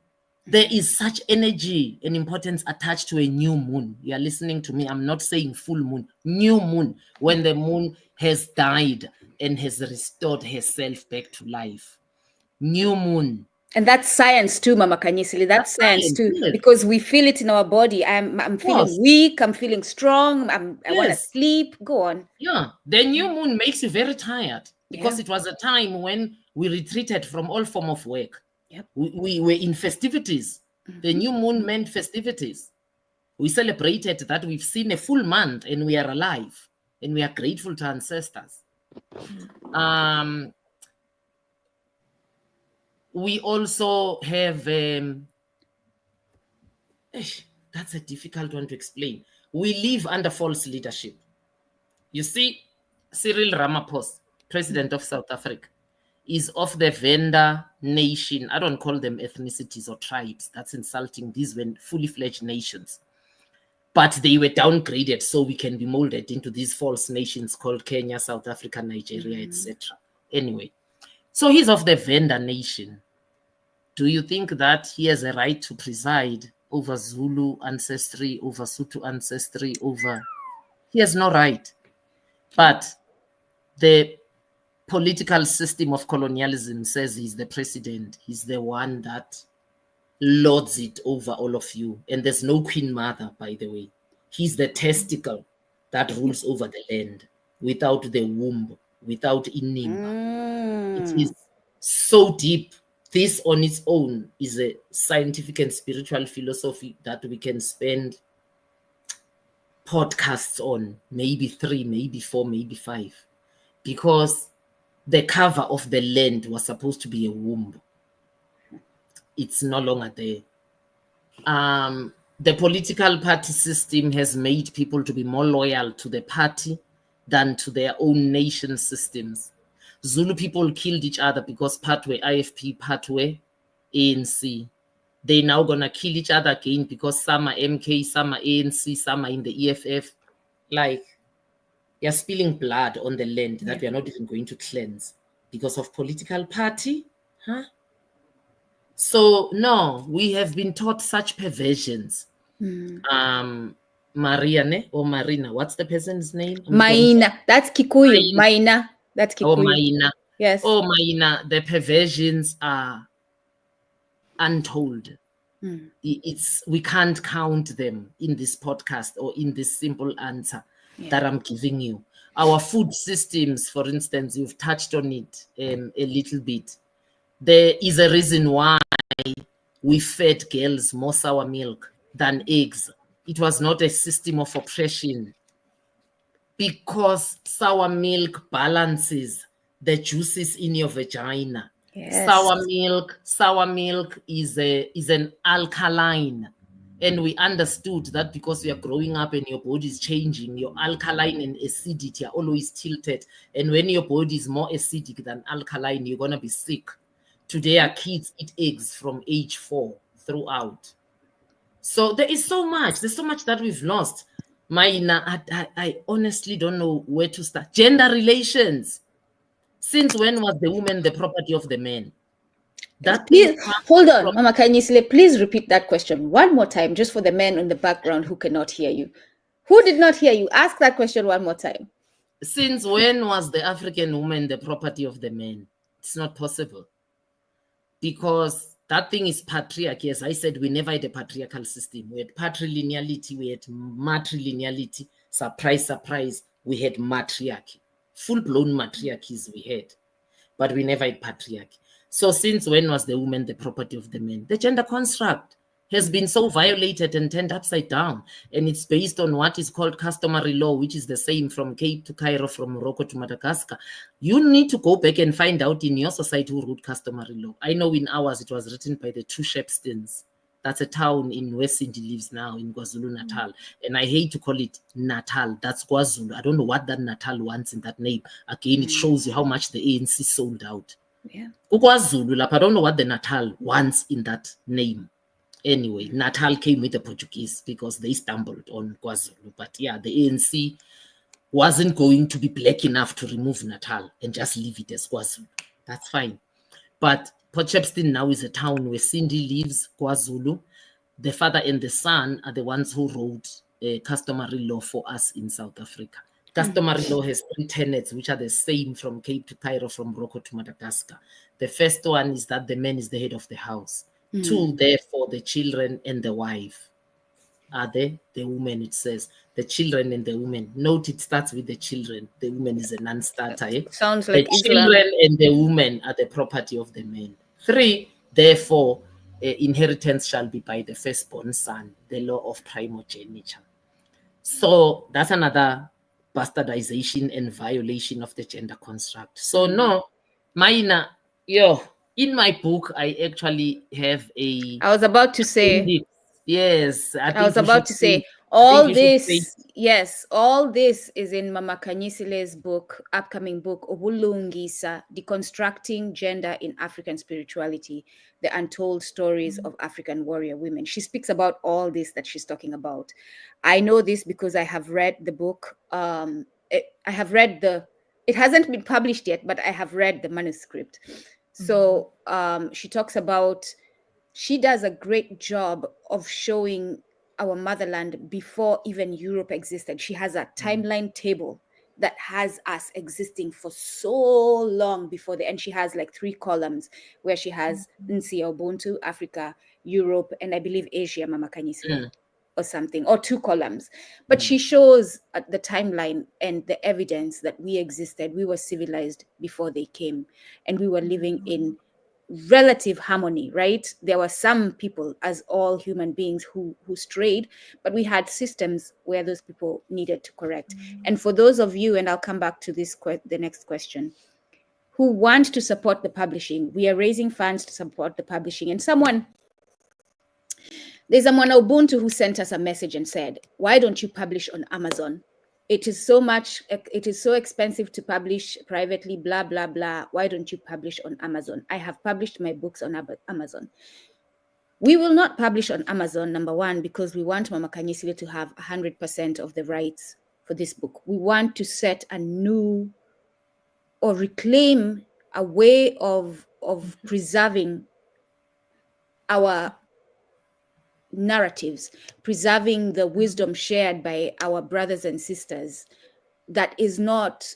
C: There is such energy and importance attached to a new moon. You are listening to me. I'm not saying full moon, new moon, when the moon has died and has restored herself back to life. New moon.
A: And that's science too, Mama Kanyisili. That's science too, yes. Because we feel it in our body. I'm feeling weak. I'm feeling strong. I want to sleep. Go on.
C: Yeah, the new moon makes you very tired because it was a time when we retreated from all form of work.
A: Yep.
C: We were in festivities. The new moon meant festivities. We celebrated that we've seen a full month and we are alive and we are grateful to ancestors. We also have, that's a difficult one to explain. We live under false leadership. You see, Cyril Ramaphosa, President of South Africa, is of the Venda nation. I don't call them ethnicities or tribes. That's insulting. These were fully fledged nations. But they were downgraded so we can be molded into these false nations called Kenya, South Africa, Nigeria, etc. Anyway, so he's of the Venda nation. Do you think that he has a right to preside over Zulu ancestry, over Sotho ancestry, over... He has no right. But the political system of colonialism says he's the president. He's the one that lords it over all of you. And there's no queen mother, by the way. He's the testicle that rules over the land without the womb, without Inimba. It is so deep. This on its own is a scientific and spiritual philosophy that we can spend podcasts on, maybe 3, maybe 4, maybe 5, because the cover of the land was supposed to be a womb. It's no longer there. The political party system has made people to be more loyal to the party than to their own nation systems. Zulu people killed each other because part were IFP, part were ANC. They're now gonna kill each other again because some are MK, some are ANC, some are in the EFF. Like, you're spilling blood on the land that we are not even going to cleanse because of political party, huh? So no, we have been taught such perversions. Maria or Marina, what's the person's name?
A: Maina, that's Kikuyu. Maina, that's Kikuyu.
C: Oh, Maina.
A: Yes.
C: Oh, Maina, the perversions are untold. We can't count them in this podcast or in this simple answer that I'm giving you. Our food systems, for instance, you've touched on it a little bit. There is a reason why we fed girls more sour milk than eggs. It was not a system of oppression, because sour milk balances the juices in your vagina. Yes. Sour milk is an alkaline. And we understood that because we are growing up and your body is changing, your alkaline and acidity are always tilted. And when your body is more acidic than alkaline, you're going to be sick. Today, our kids eat eggs from age 4 throughout. So there's so much that we've lost. Maina, I honestly don't know where to start. Gender relations. Since when was the woman the property of the man?
A: Hold on, Mama Kanyisile, please repeat that question one more time, just for the men in the background who cannot hear you. Who did not hear you? Ask that question one more time.
C: Since when was the African woman the property of the man? It's not possible. Because that thing is patriarchy. As I said, we never had a patriarchal system. We had patrilineality, we had matrilineality. Surprise, surprise, we had matriarchy. Full-blown matriarchies we had. But we never had patriarchy. So since when was the woman the property of the man? The gender construct has been so violated and turned upside down. And it's based on what is called customary law, which is the same from Cape to Cairo, from Morocco to Madagascar. You need to go back and find out in your society who wrote customary law. I know in ours it was written by the two Shepstons. That's a town in West Indies lives now, in KwaZulu-Natal. And I hate to call it Natal. That's KwaZulu. I don't know what that Natal wants in that name. Again, it shows you how much the ANC sold out.
A: Yeah.
C: KwaZulu, I don't know what the Natal wants in that name. Anyway, Natal came with the Portuguese because they stumbled on KwaZulu. But yeah, the ANC wasn't going to be black enough to remove Natal and just leave it as KwaZulu. That's fine. But Port Shepstone now is a town where Cindy lives, KwaZulu. The father and the son are the ones who wrote customary law for us in South Africa. Customary law has 3 tenets, which are the same from Cape to Cairo, from Morocco to Madagascar. The first one is that the man is the head of the house. 2, therefore, the children and the wife are the woman, it says. The children and the woman. Note it starts with the children. The woman is a non-starter. Eh?
A: Sounds like
C: the children and the woman are the property of the man. 3, therefore, inheritance shall be by the firstborn son, the law of primogeniture. So that's another bastardization and violation of the gender construct. So no, Maina, in my book, I actually have a...
A: I was about to say...
C: Yes.
A: I was about to say, all this is in Mama Kanyisile's book, upcoming book, Obulungisa, Deconstructing Gender in African Spirituality, The Untold Stories of Afrikan Warrior Women. She speaks about all this that she's talking about. I know this because I have read the book. It hasn't been published yet, but I have read the manuscript. So she talks about, she does a great job of showing our motherland before even Europe existed. She has a timeline table that has us existing for so long before and she has like 3 columns where she has Ubuntu, Africa, Europe, and I believe Asia, Mama Kanyisile, or something, or 2 columns. But she shows the timeline and the evidence that we existed. We were civilized before they came, and we were living in relative harmony, right? There were some people, as all human beings, who strayed, but we had systems where those people needed to correct. And for those of you, and I'll come back to this the next question, who want to support the publishing, we are raising funds to support the publishing. And there's a WanaUbuntu who sent us a message and said, why don't you publish on Amazon? It is so expensive to publish privately, blah, blah, blah. Why don't you publish on Amazon? I have published my books on Amazon. We will not publish on Amazon, number one, because we want Mama Kanyisile to have 100% of the rights for this book. We want to set a new or reclaim a way of preserving our narratives, preserving the wisdom shared by our brothers and sisters that is not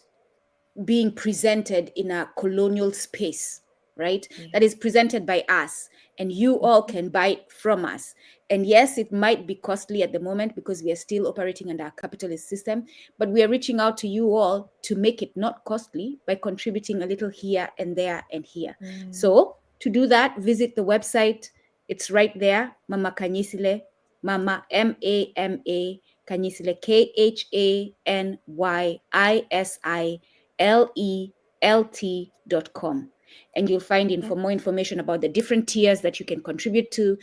A: being presented in a colonial space, right? Yeah. That is presented by us, and you all can buy it from us. And yes, it might be costly at the moment because we are still operating under a capitalist system, but we are reaching out to you all to make it not costly by contributing a little here and there and here. So to do that, visit the website. It's right there, Mama Kanyisile, Mama, M-A-M-A, Kanyisile, KHANYISILELT.com. And you'll find more information about the different tiers that you can contribute to,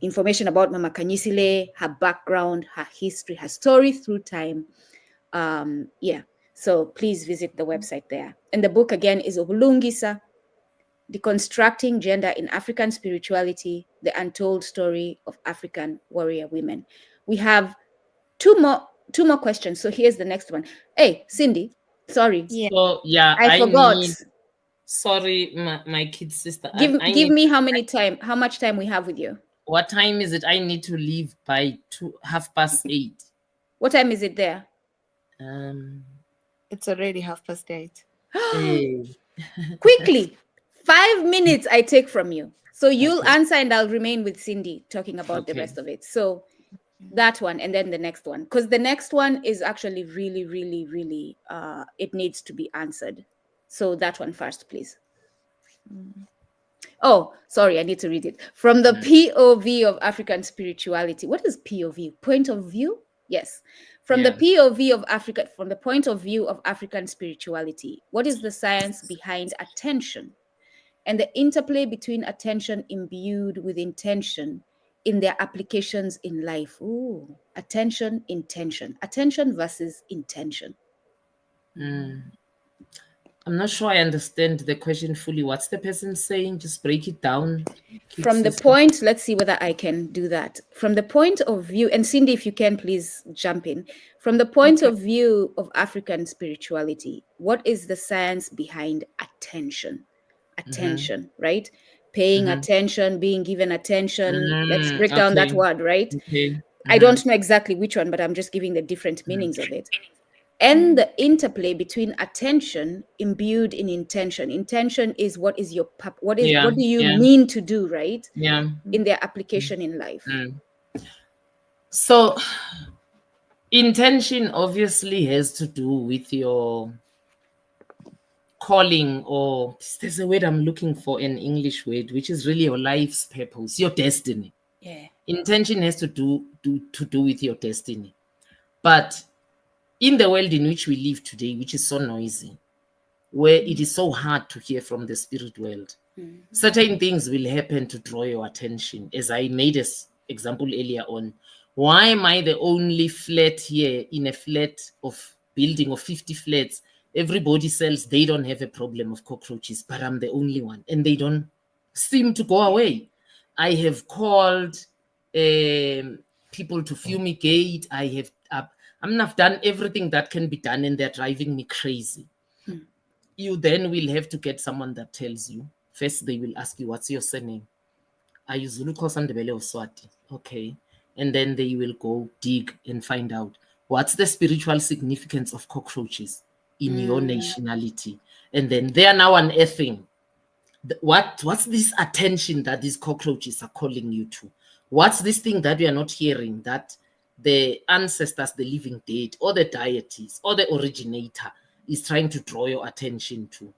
A: information about Mama Kanyisile, her background, her history, her story through time. So please visit the website there. And the book again is Obulungisa, Deconstructing Gender in African Spirituality, The Untold Story of African Warrior Women. We have two more questions. So here's the next one. Hey, Cindy, sorry.
C: Yeah. So
A: I forgot.
C: Sorry, my kid sister.
A: Give me how much time we have with you.
C: What time is it? I need to leave by 8:30.
A: What time is it there?
B: It's already 8:30.
C: Hey.
A: Quickly. 5 minutes I take from you. So you'll answer and I'll remain with Cindy talking about the rest of it. So that one and then the next one. Because the next one is actually really, really, really, it needs to be answered. So that one first, please. Oh, sorry, I need to read it. From the POV of African spirituality. What is POV? Point of view? Yes. From the POV of Africa, from the point of view of African spirituality, what is the science behind attention and the interplay between attention imbued with intention in their applications in life? Ooh, attention, intention. Attention versus intention.
C: I'm not sure I understand the question fully. What's the person saying? Just break it down.
A: From the point, let's see whether I can do that. From the point of view, and Cindy, if you can, please jump in. From the point of view of African spirituality, what is the science behind attention? Attention, right? Paying attention, being given attention. Let's break down that word, right? I don't know exactly which one, but I'm just giving the different meanings of it. And the interplay between attention imbued in intention. Intention is what is your what do you mean to do, right? In their application in life.
C: So intention obviously has to do with your calling, or there's a word I'm looking for, an English word, which is really your life's purpose, your destiny. Intention has to do with your destiny. But in the world in which we live today, which is so noisy, where it is so hard to hear from the spirit world, certain things will happen to draw your attention. As I made an example earlier on, why am I the only flat here in a flat of building of 50 flats? Everybody says they don't have a problem of cockroaches, but I'm the only one, and they don't seem to go away. I have called people to fumigate. I've done everything that can be done, and they're driving me crazy. You then will have to get someone that tells you. First, they will ask you, what's your surname? Are you Zulu, Xhosa, Ndebele, or Swati? Okay. And then they will go dig and find out, what's the spiritual significance of cockroaches in your nationality? And then they are now unearthing what's this attention that these cockroaches are calling you to? What's this thing that we are not hearing that the ancestors, the living dead, or the deities, or the originator is trying to draw your attention to?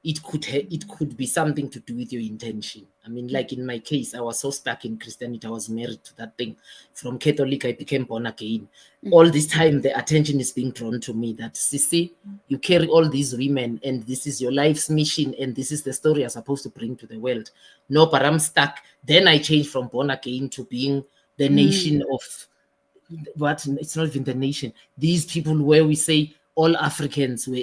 C: it could be something to do with your intention. I mean, like in my case, I was so stuck in Christianity. I was married to that thing. From Catholic, I became born again. All this time, the attention is being drawn to me that, Sissy, you carry all these women and this is your life's mission and this is the story you're supposed to bring to the world. No, but I'm stuck. Then I changed from born again to being the nation of what? It's not even the nation. These people where we say all Africans were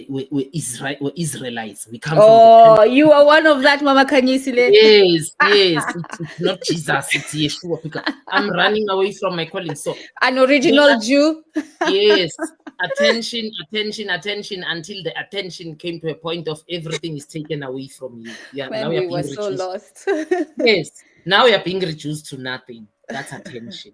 C: Israelites. We come from the
A: you are one of that, Mama Kanyisile.
C: Yes. It's not Jesus, it's Yeshua. Because I'm running away from my calling. So
A: an original Jew.
C: Yes. Attention until the attention came to a point of everything is taken away from you. Yeah,
A: when
C: now
A: we
C: you're being
A: were so
C: reduced.
A: lost.
C: Yes. Now you're being reduced to nothing. That's attention.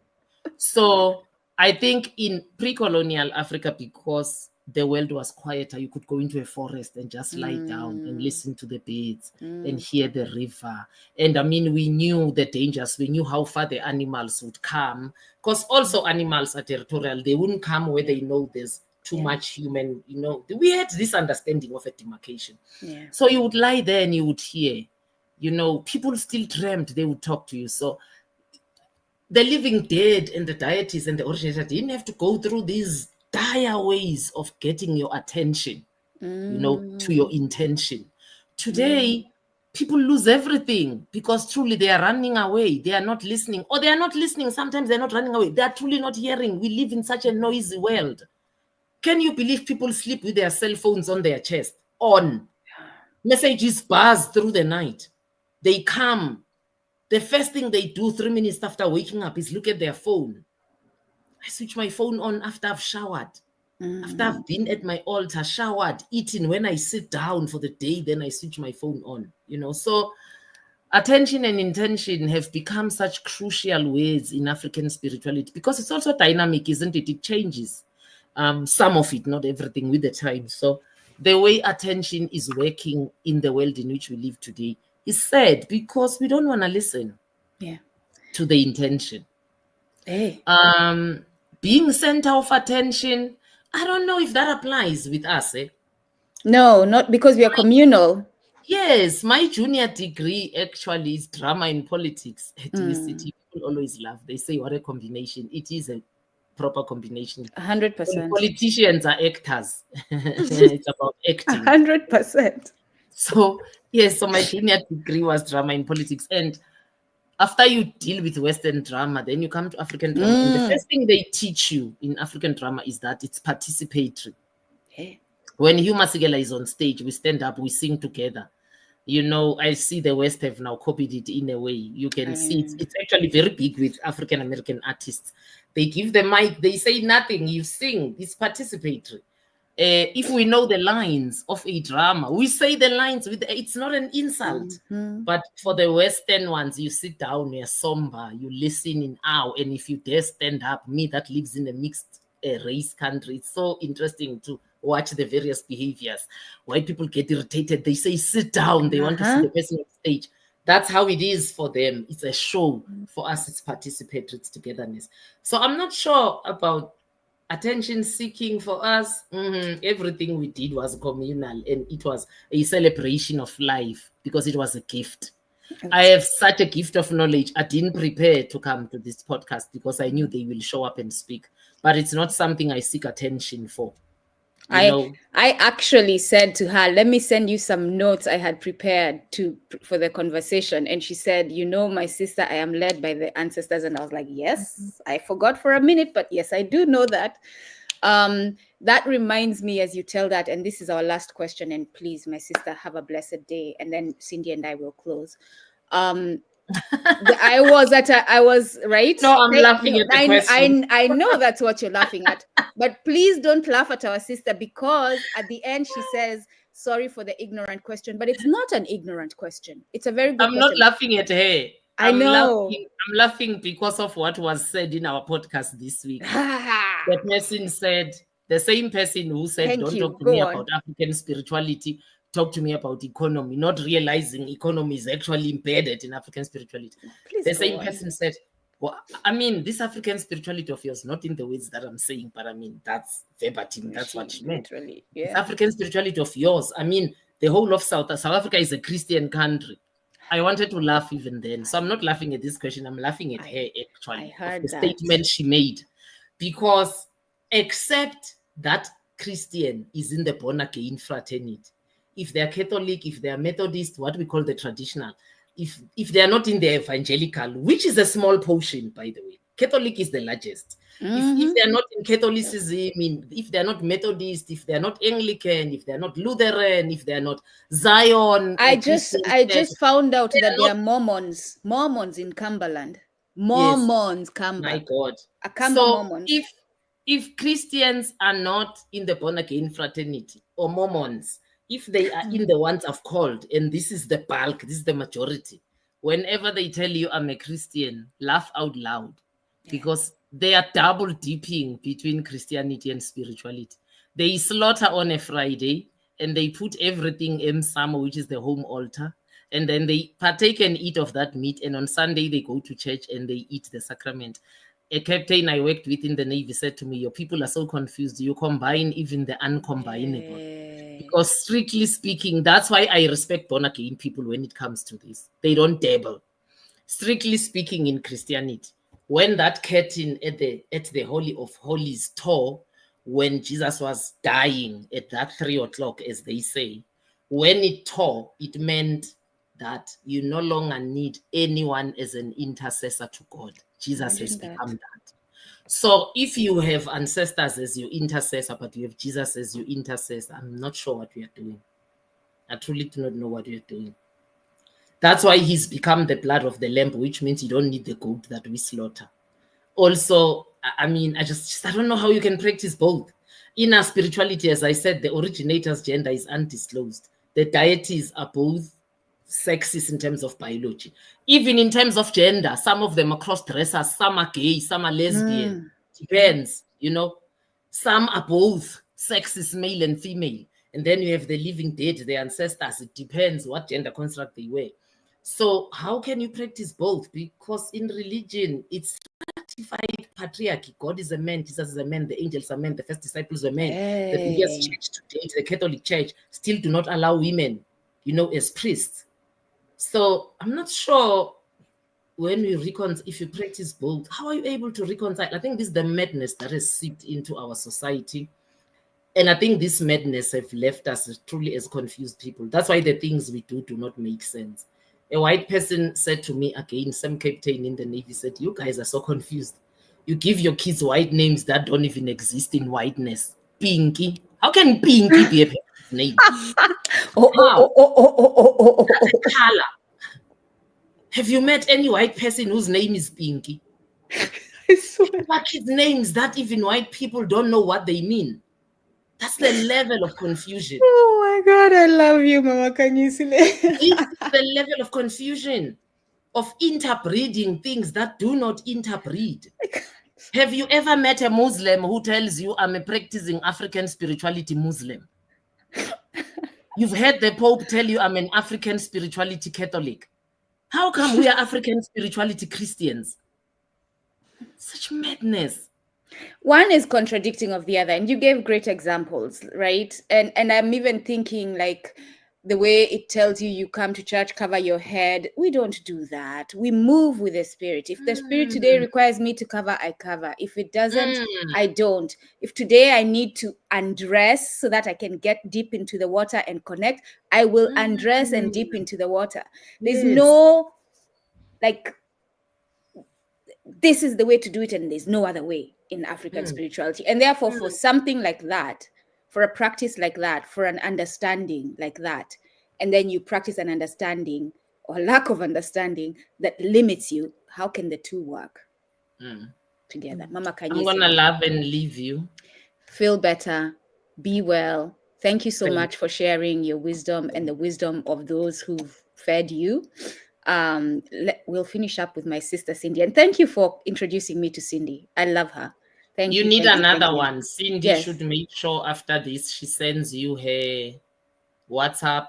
C: So I think in pre-colonial Africa, because the world was quieter, you could go into a forest and just lie down and listen to the birds and hear the river. And I mean, we knew the dangers. We knew how far the animals would come, because also animals are territorial. They wouldn't come where they know there's too much human, we had this understanding of a demarcation.
A: Yeah.
C: So you would lie there and you would hear, people still dreamt they would talk to you. So the living dead and the deities and the originator didn't have to go through these dire ways of getting your attention, to your intention. Today, people lose everything because truly they are running away. They are not listening, or they are not listening. Sometimes they're not running away. They are truly not hearing. We live in such a noisy world. Can you believe people sleep with their cell phones on their chest? On. Messages buzz through the night. They come. The first thing they do 3 minutes after waking up is look at their phone. I switch my phone on after I've showered, after I've been at my altar, showered, eaten. When I sit down for the day, then I switch my phone on, So attention and intention have become such crucial words in African spirituality because it's also dynamic, isn't it? It changes. Some of it, not everything, with the time. So the way attention is working in the world in which we live today is sad because we don't want to listen to the intention.
A: Hey.
C: Being center of attention, I don't know if that applies with us.
A: No, not because we are communal.
C: Yes, my junior degree actually is drama in politics at UCT. People always laugh. They say, what a combination. It is a proper combination.
A: 100%.
C: Politicians are actors. It's about acting.
A: 100%.
C: So, yes, so my junior degree was drama in politics. And after you deal with Western drama, then you come to African drama. And the first thing they teach you in African drama is that it's participatory.
A: Hey.
C: When Hugh Masekela is on stage, we stand up, we sing together. I see the West have now copied it in a way. You can see it's actually very big with African American artists. They give the mic, they say nothing, you sing. It's participatory. If we know the lines of a drama, we say the lines it's not an insult. But for the Western ones, you sit down, you're somber, you listen in awe, and if you dare stand up, me that lives in a mixed race country, it's so interesting to watch the various behaviors. Why people get irritated, they say sit down, they want to see the person on stage. That's how it is for them. It's a show. For us, it's participatory, it's togetherness. So I'm not sure about attention seeking. For us. Everything we did was communal, and it was a celebration of life because it was a gift. I have such a gift of knowledge. I didn't prepare to come to this podcast because I knew they will show up and speak, but it's not something I seek attention for.
A: I actually said to her, let me send you some notes I had prepared for the conversation. And she said, my sister, I am led by the ancestors. And I was like, yes, I forgot for a minute, but yes, I do know that. That reminds me as you tell that, and this is our last question, and please, my sister, have a blessed day. And then Cindy and I will close. I was right.
C: No, I'm laughing at the question.
A: I know that's what you're laughing at, but please don't laugh at our sister, because at the end she says, sorry for the ignorant question, but it's not an ignorant question. It's a very good question.
C: I'm not laughing at her.
A: I know.
C: I'm laughing because of what was said in our podcast this week. The person said, the same person who said, don't talk to me about African spirituality, talk to me about economy, not realizing economy is actually embedded in African spirituality. The same person said, well, I mean, this African spirituality of yours, not in the words that I'm saying, but I mean, that's verbatim, that's what she meant.
A: Literally, yeah.
C: This African spirituality of yours, I mean, the whole of South Africa is a Christian country. I wanted to laugh even then. So I'm not laughing at this question. I'm laughing at her actually.
A: I heard
C: the
A: that
C: statement she made. Because except that Christian is in the born again fraternity, if they are Catholic, if they are Methodist, what we call the traditional, if they are not in the evangelical, which is a small portion, by the way, Catholic is the largest. If they are not in Catholicism, if they are not Methodist, if they are not Anglican, if they are not Lutheran, if they are not Zion,
A: I just found out that there are Mormons in Cumberland. Mormons,
C: my God.
A: So Mormons.
C: If Christians are not in the born again fraternity, or Mormons, if they are in the ones I've called, and this is the bulk, this is the majority, whenever they tell you I'm a Christian, laugh out loud, because they are double dipping between Christianity and spirituality. They slaughter on a Friday and they put everything in Samo, which is the home altar, and then they partake and eat of that meat, and on Sunday they go to church and they eat the sacrament. A captain I worked with in the Navy said to me, your people are so confused. You combine even the uncombinable. Because strictly speaking, that's why I respect born again people when it comes to this. They don't dabble. Strictly speaking, in Christianity, when that curtain at the Holy of Holies tore, when Jesus was dying at that 3 o'clock, as they say, when it tore, it meant that you no longer need anyone as an intercessor to God. Jesus has become that. So if you have ancestors as your intercessor, but you have Jesus as your intercessor, I'm not sure what we are doing. I truly do not know what we are doing. That's why he's become the blood of the lamb, which means you don't need the goat that we slaughter. Also, I mean, I don't know how you can practice both. In our spirituality, as I said, the originator's gender is undisclosed. The deities are both sexist in terms of biology. Even in terms of gender, some of them are cross-dressers, some are gay, some are lesbian. Depends, Some are both sexist, male and female. And then you have the living dead, the ancestors. It depends what gender construct they were. So how can you practice both? Because in religion, it's stratified patriarchy. God is a man, Jesus is a man, the angels are men, the first disciples were men. The biggest church to date, the Catholic Church, still do not allow women, as priests. So I'm not sure when we reconcile, if you practice both, how are you able to reconcile? I think this is the madness that has seeped into our society. And I think this madness have left us truly as confused people. That's why the things we do not make sense. A white person said to me again, some captain in the Navy said, you guys are so confused. You give your kids white names that don't even exist in whiteness. Pinky. How can Pinky be a person's name? How? That's a color. Have you met any white person whose name is Pinky? But kids' names that even white people don't know what they mean. That's the level of confusion.
A: Oh my God, I love you, Mama Kanyisile.
C: This is the level of confusion, of interbreeding things that do not interbreed. Have you ever met a Muslim who tells you, I'm a practicing African spirituality Muslim? You've heard the Pope tell you, I'm an African spirituality Catholic. How come we are African spirituality Christians? Such madness.
A: One is contradicting of the other, and you gave great examples, right? And I'm even thinking, like, the way it tells you come to church, cover your head. We don't do that. We move with the Spirit. If the Spirit today requires me to cover, I cover. If it doesn't, I don't. If today I need to undress so that I can get deep into the water and connect, I will undress and dip into the water. There's no, like, this is the way to do it and there's no other way in African spirituality. And therefore, for something like that, for a practice like that, for an understanding like that, and then you practice an understanding or lack of understanding that limits you, how can the two work together? Mama, can
C: I'm gonna love and leave you.
A: Feel better, be well. Thank you so much for sharing your wisdom and the wisdom of those who've fed you. We'll finish up with my sister Cindy, and thank you for introducing me to Cindy. I love her. Thank you.
C: You need another one. Cindy should make sure after this she sends you her WhatsApp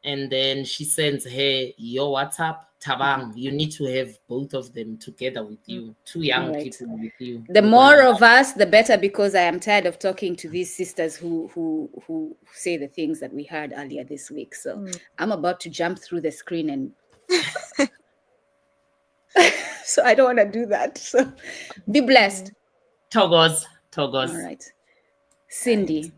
C: and then she sends her your WhatsApp. Tabang, you need to have both of them together with you, two young
A: Right.
C: people with you.
A: The more of us, the better, because I am tired of talking to these sisters who say the things that we heard earlier this week. So I'm about to jump through the screen and so I don't want to do that. So be blessed.
C: Togos.
A: All right. Cindy.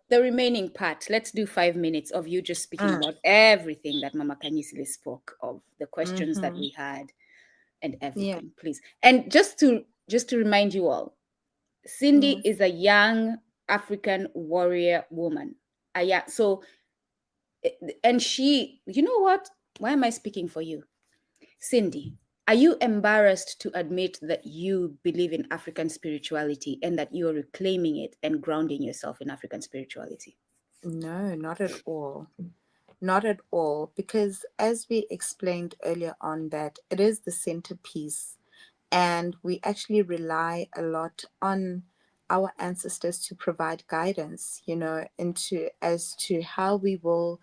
A: The remaining part, let's do 5 minutes of you just speaking about everything that Mama Kanyisile spoke of, the questions that we had and everything, please. And just to remind you all, Cindy is a young African warrior woman. So, and she, you know what? Why am I speaking for you? Cindy, are you embarrassed to admit that you believe in African spirituality and that you're reclaiming it and grounding yourself in African spirituality?
B: No, not at all. Not at all. Because as we explained earlier on, that it is the centerpiece, and we actually rely a lot on our ancestors to provide guidance, as to how we will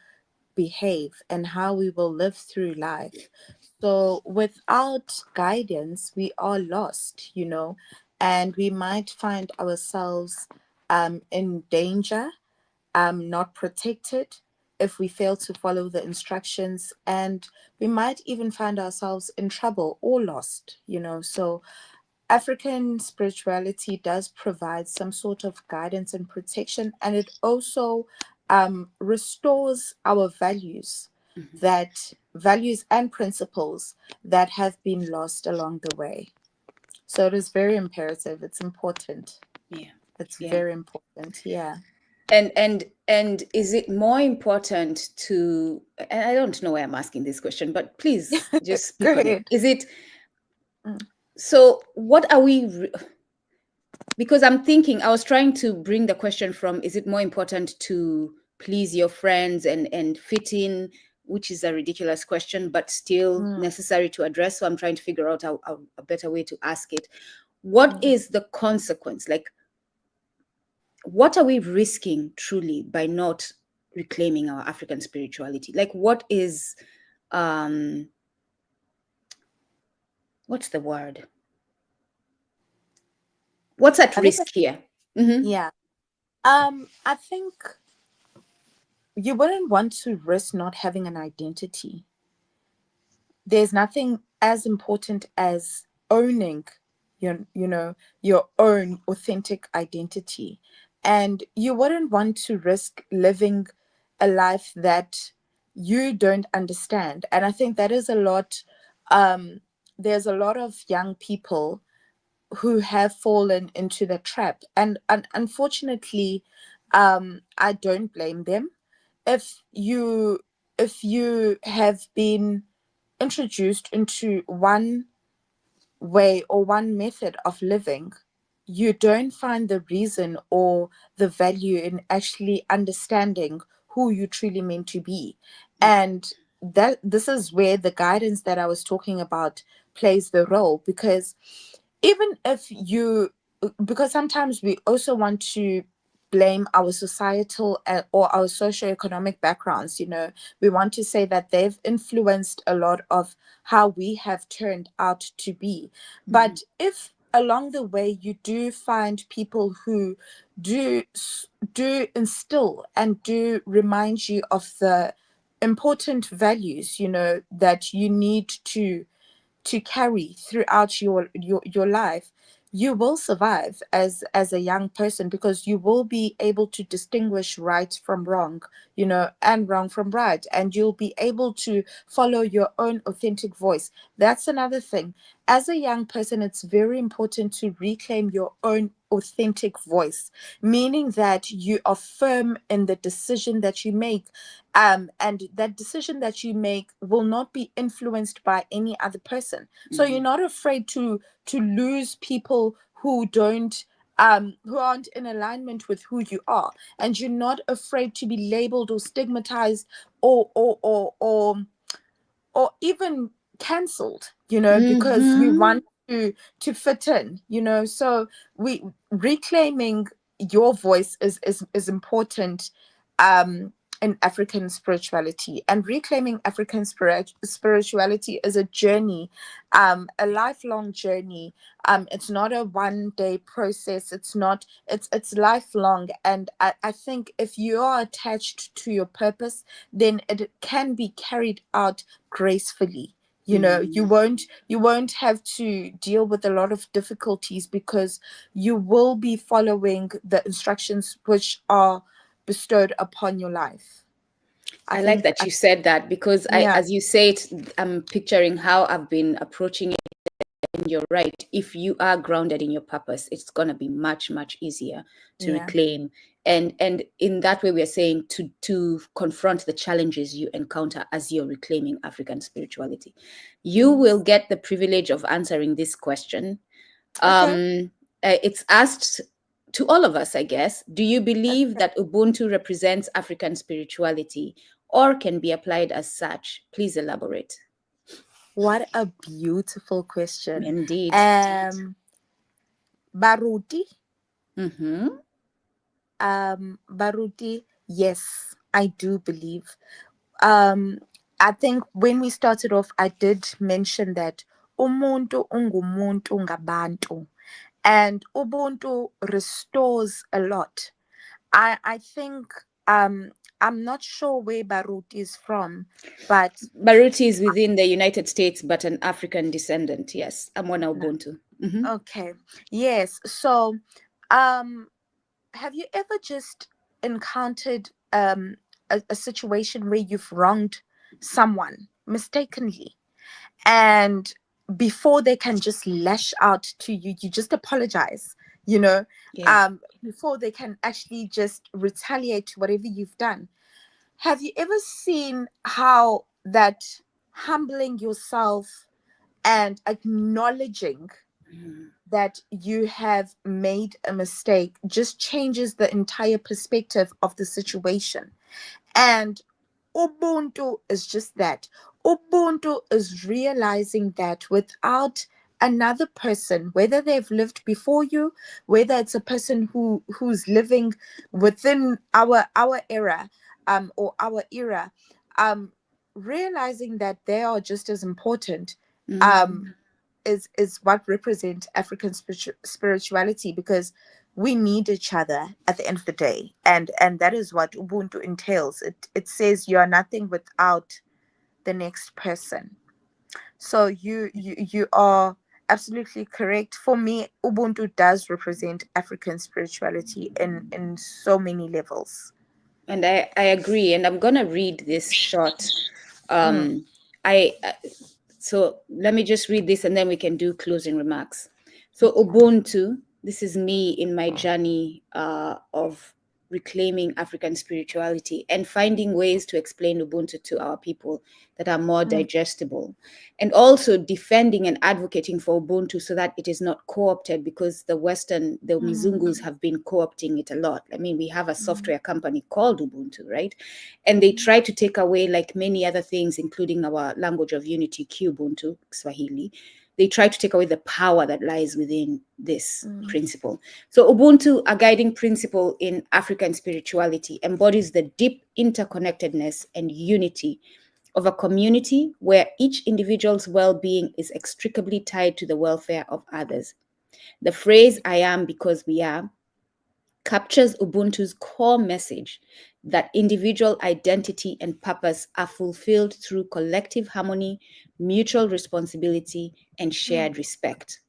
B: behave and how we will live through life. So without guidance, we are lost, and we might find ourselves in danger, not protected if we fail to follow the instructions, and we might even find ourselves in trouble or lost, So African spirituality does provide some sort of guidance and protection, and it also restores our values, values and principles that have been lost along the way. So it is very imperative. It's important.
A: Yeah,
B: it's very important. Yeah.
A: And is it more important to? And I don't know why I'm asking this question, but please just speak on it. Is it? So what are we? Because I'm thinking, I was trying to bring the question from: is it more important to please your friends and fit in, which is a ridiculous question, but still necessary to address. So I'm trying to figure out a better way to ask it. What is the consequence? Like, what are we risking truly by not reclaiming our African spirituality? Like, what is, what's the word? What's at risk here?
B: Yeah. I think you wouldn't want to risk not having an identity. There's nothing as important as owning your own authentic identity. And you wouldn't want to risk living a life that you don't understand. And I think that is a lot, there's a lot of young people who have fallen into the trap. And unfortunately, I don't blame them. If you have been introduced into one way or one method of living, you don't find the reason or the value in actually understanding who you truly meant to be. And this is where the guidance that I was talking about plays the role, because because sometimes we also want to blame our societal or our socioeconomic backgrounds. We want to say that they've influenced a lot of how we have turned out to be. But if along the way you do find people who do instill and do remind you of the important values, that you need to carry throughout your life, you will survive as a young person, because you will be able to distinguish right from wrong, and wrong from right, and you'll be able to follow your own authentic voice. That's another thing. As a young person, it's very important to reclaim your own authentic voice, meaning that you are firm in the decision that you make, and that decision that you make will not be influenced by any other person. So you're not afraid to lose people who aren't in alignment with who you are, and you're not afraid to be labeled or stigmatized or even cancelled, because you want to fit in, so we reclaiming your voice is important in African spirituality. And reclaiming African spirituality is a journey, a lifelong journey. It's not a one-day process. It's lifelong. And I think if you are attached to your purpose, then it can be carried out gracefully. You know, you won't have to deal with a lot of difficulties, because you will be following the instructions which are bestowed upon your life.
A: I like that you said that, because as you say it, I'm picturing how I've been approaching it. And you're right. If you are grounded in your purpose, it's going to be much, much easier to reclaim. And in that way, we are saying to confront the challenges you encounter as you're reclaiming African spirituality. You will get the privilege of answering this question. It's asked to all of us, I guess. Do you believe that Ubuntu represents African spirituality or can be applied as such? Please elaborate.
B: What a beautiful question.
A: Indeed.
B: Baruti.
A: Mm-hmm.
B: Baruti, yes, I do believe. I think when we started off, I did mention that umuntu ungumuntu ngabantu, and Ubuntu restores a lot. I think I'm not sure where Baruti is from, but
A: Baruti is within the United States, but an African descendant. Yes, I'm WanaUbuntu. Mm-hmm.
B: Okay, yes. So, have you ever just encountered a situation where you've wronged someone mistakenly, and before they can just lash out to you, you just apologize, you know, before they can actually just retaliate to whatever you've done? Have you ever seen how that humbling yourself and acknowledging that you have made a mistake just changes the entire perspective of the situation? And Ubuntu is just that. Ubuntu is realizing that without another person, whether they've lived before you, whether it's a person who's living within our era, or our era, realizing that they are just as important, is what represents African spirituality, because we need each other at the end of the day, and that is what Ubuntu entails. It says you are nothing without the next person. So you are absolutely correct. For me, Ubuntu does represent African spirituality in so many levels.
A: And I agree. And I'm gonna read this short. So let me just read this, and then we can do closing remarks. So Ubuntu, this is me in my journey of reclaiming African spirituality and finding ways to explain Ubuntu to our people that are more digestible, and also defending and advocating for Ubuntu so that it is not co-opted, because the Mizungus have been co-opting it a lot. I mean, we have a software company called Ubuntu, right? And they try to take away, like many other things, including our language of unity, Ubuntu, Swahili. They try to take away the power that lies within this principle. So Ubuntu, a guiding principle in African spirituality, embodies the deep interconnectedness and unity of a community where each individual's well-being is inextricably tied to the welfare of others. The phrase "I am because we are" captures Ubuntu's core message that individual identity and purpose are fulfilled through collective harmony, mutual responsibility, and shared respect.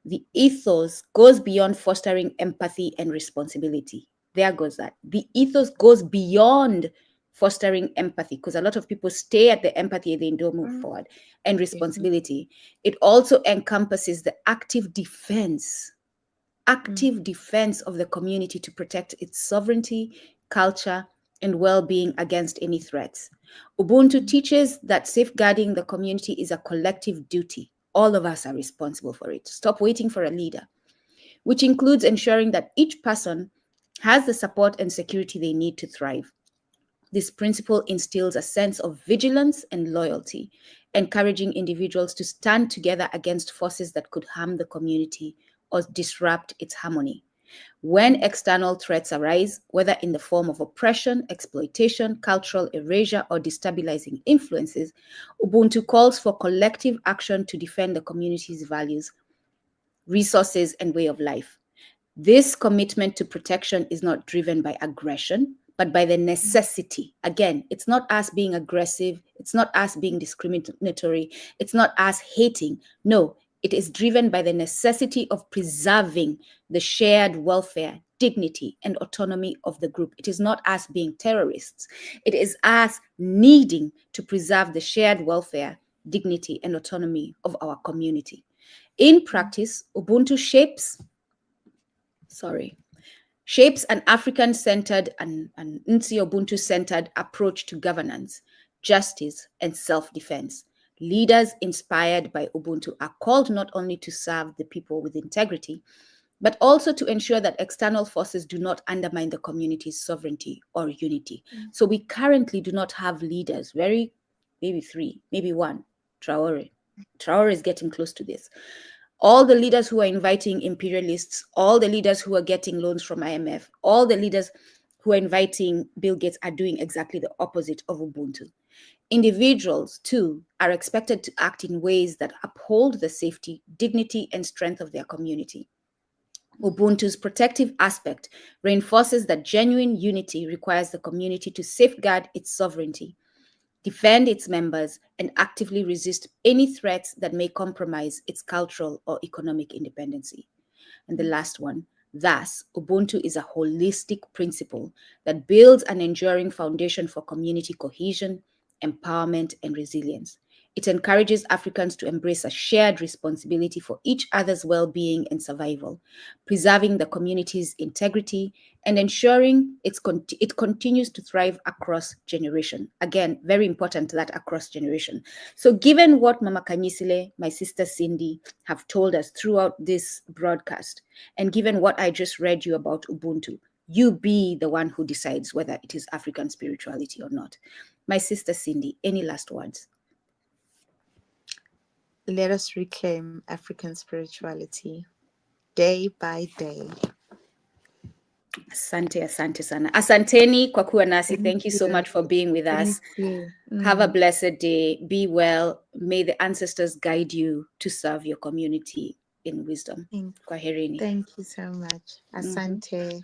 A: The ethos goes beyond fostering empathy and responsibility. There goes that. The ethos goes beyond fostering empathy, because a lot of people stay at the empathy and they don't move forward, and responsibility. It also encompasses the active defense of the community to protect its sovereignty, culture, and well-being against any threats. Ubuntu teaches that safeguarding the community is a collective duty. All of us are responsible for it. Stop waiting for a leader, which includes ensuring that each person has the support and security they need to thrive. This principle instills a sense of vigilance and loyalty, encouraging individuals to stand together against forces that could harm the community or disrupt its harmony. When external threats arise, whether in the form of oppression, exploitation, cultural erasure, or destabilizing influences, Ubuntu calls for collective action to defend the community's values, resources, and way of life. This commitment to protection is not driven by aggression, but by the necessity. Again, it's not us being aggressive. It's not us being discriminatory. It's not us hating. No, it is driven by the necessity of preserving the shared welfare, dignity, and autonomy of the group. It is not us being terrorists. It is us needing to preserve the shared welfare, dignity, and autonomy of our community. In practice, Ubuntu shapes an African-centered and an Ubuntu-centered approach to governance, justice, and self-defense. Leaders inspired by Ubuntu are called not only to serve the people with integrity, but also to ensure that external forces do not undermine the community's sovereignty or unity. So we currently do not have leaders, maybe three, maybe one, Traore. Traore is getting close to this. All the leaders who are inviting imperialists, all the leaders who are getting loans from IMF, all the leaders who are inviting Bill Gates are doing exactly the opposite of Ubuntu. Individuals, too, are expected to act in ways that uphold the safety, dignity, and strength of their community. Ubuntu's protective aspect reinforces that genuine unity requires the community to safeguard its sovereignty, defend its members, and actively resist any threats that may compromise its cultural or economic independence. And the last one, thus, Ubuntu is a holistic principle that builds an enduring foundation for community cohesion, empowerment, and resilience. It encourages Africans to embrace a shared responsibility for each other's well-being and survival, preserving the community's integrity and ensuring it continues to thrive across generation. Again, very important that across generation. So given what Mama Kanyisile, my sister Cindy, have told us throughout this broadcast, and given what I just read you about Ubuntu, you be the one who decides whether it is African spirituality or not. My sister Cindy, any last words?
B: Let us reclaim African spirituality day by day.
A: Asante sana. Asanteni kwa kuwa nasi. Thank you so much for being with us. Have a blessed day. Be well. May the ancestors guide you to serve your community in wisdom. Kwaherini.
B: Thank you so much. Asante.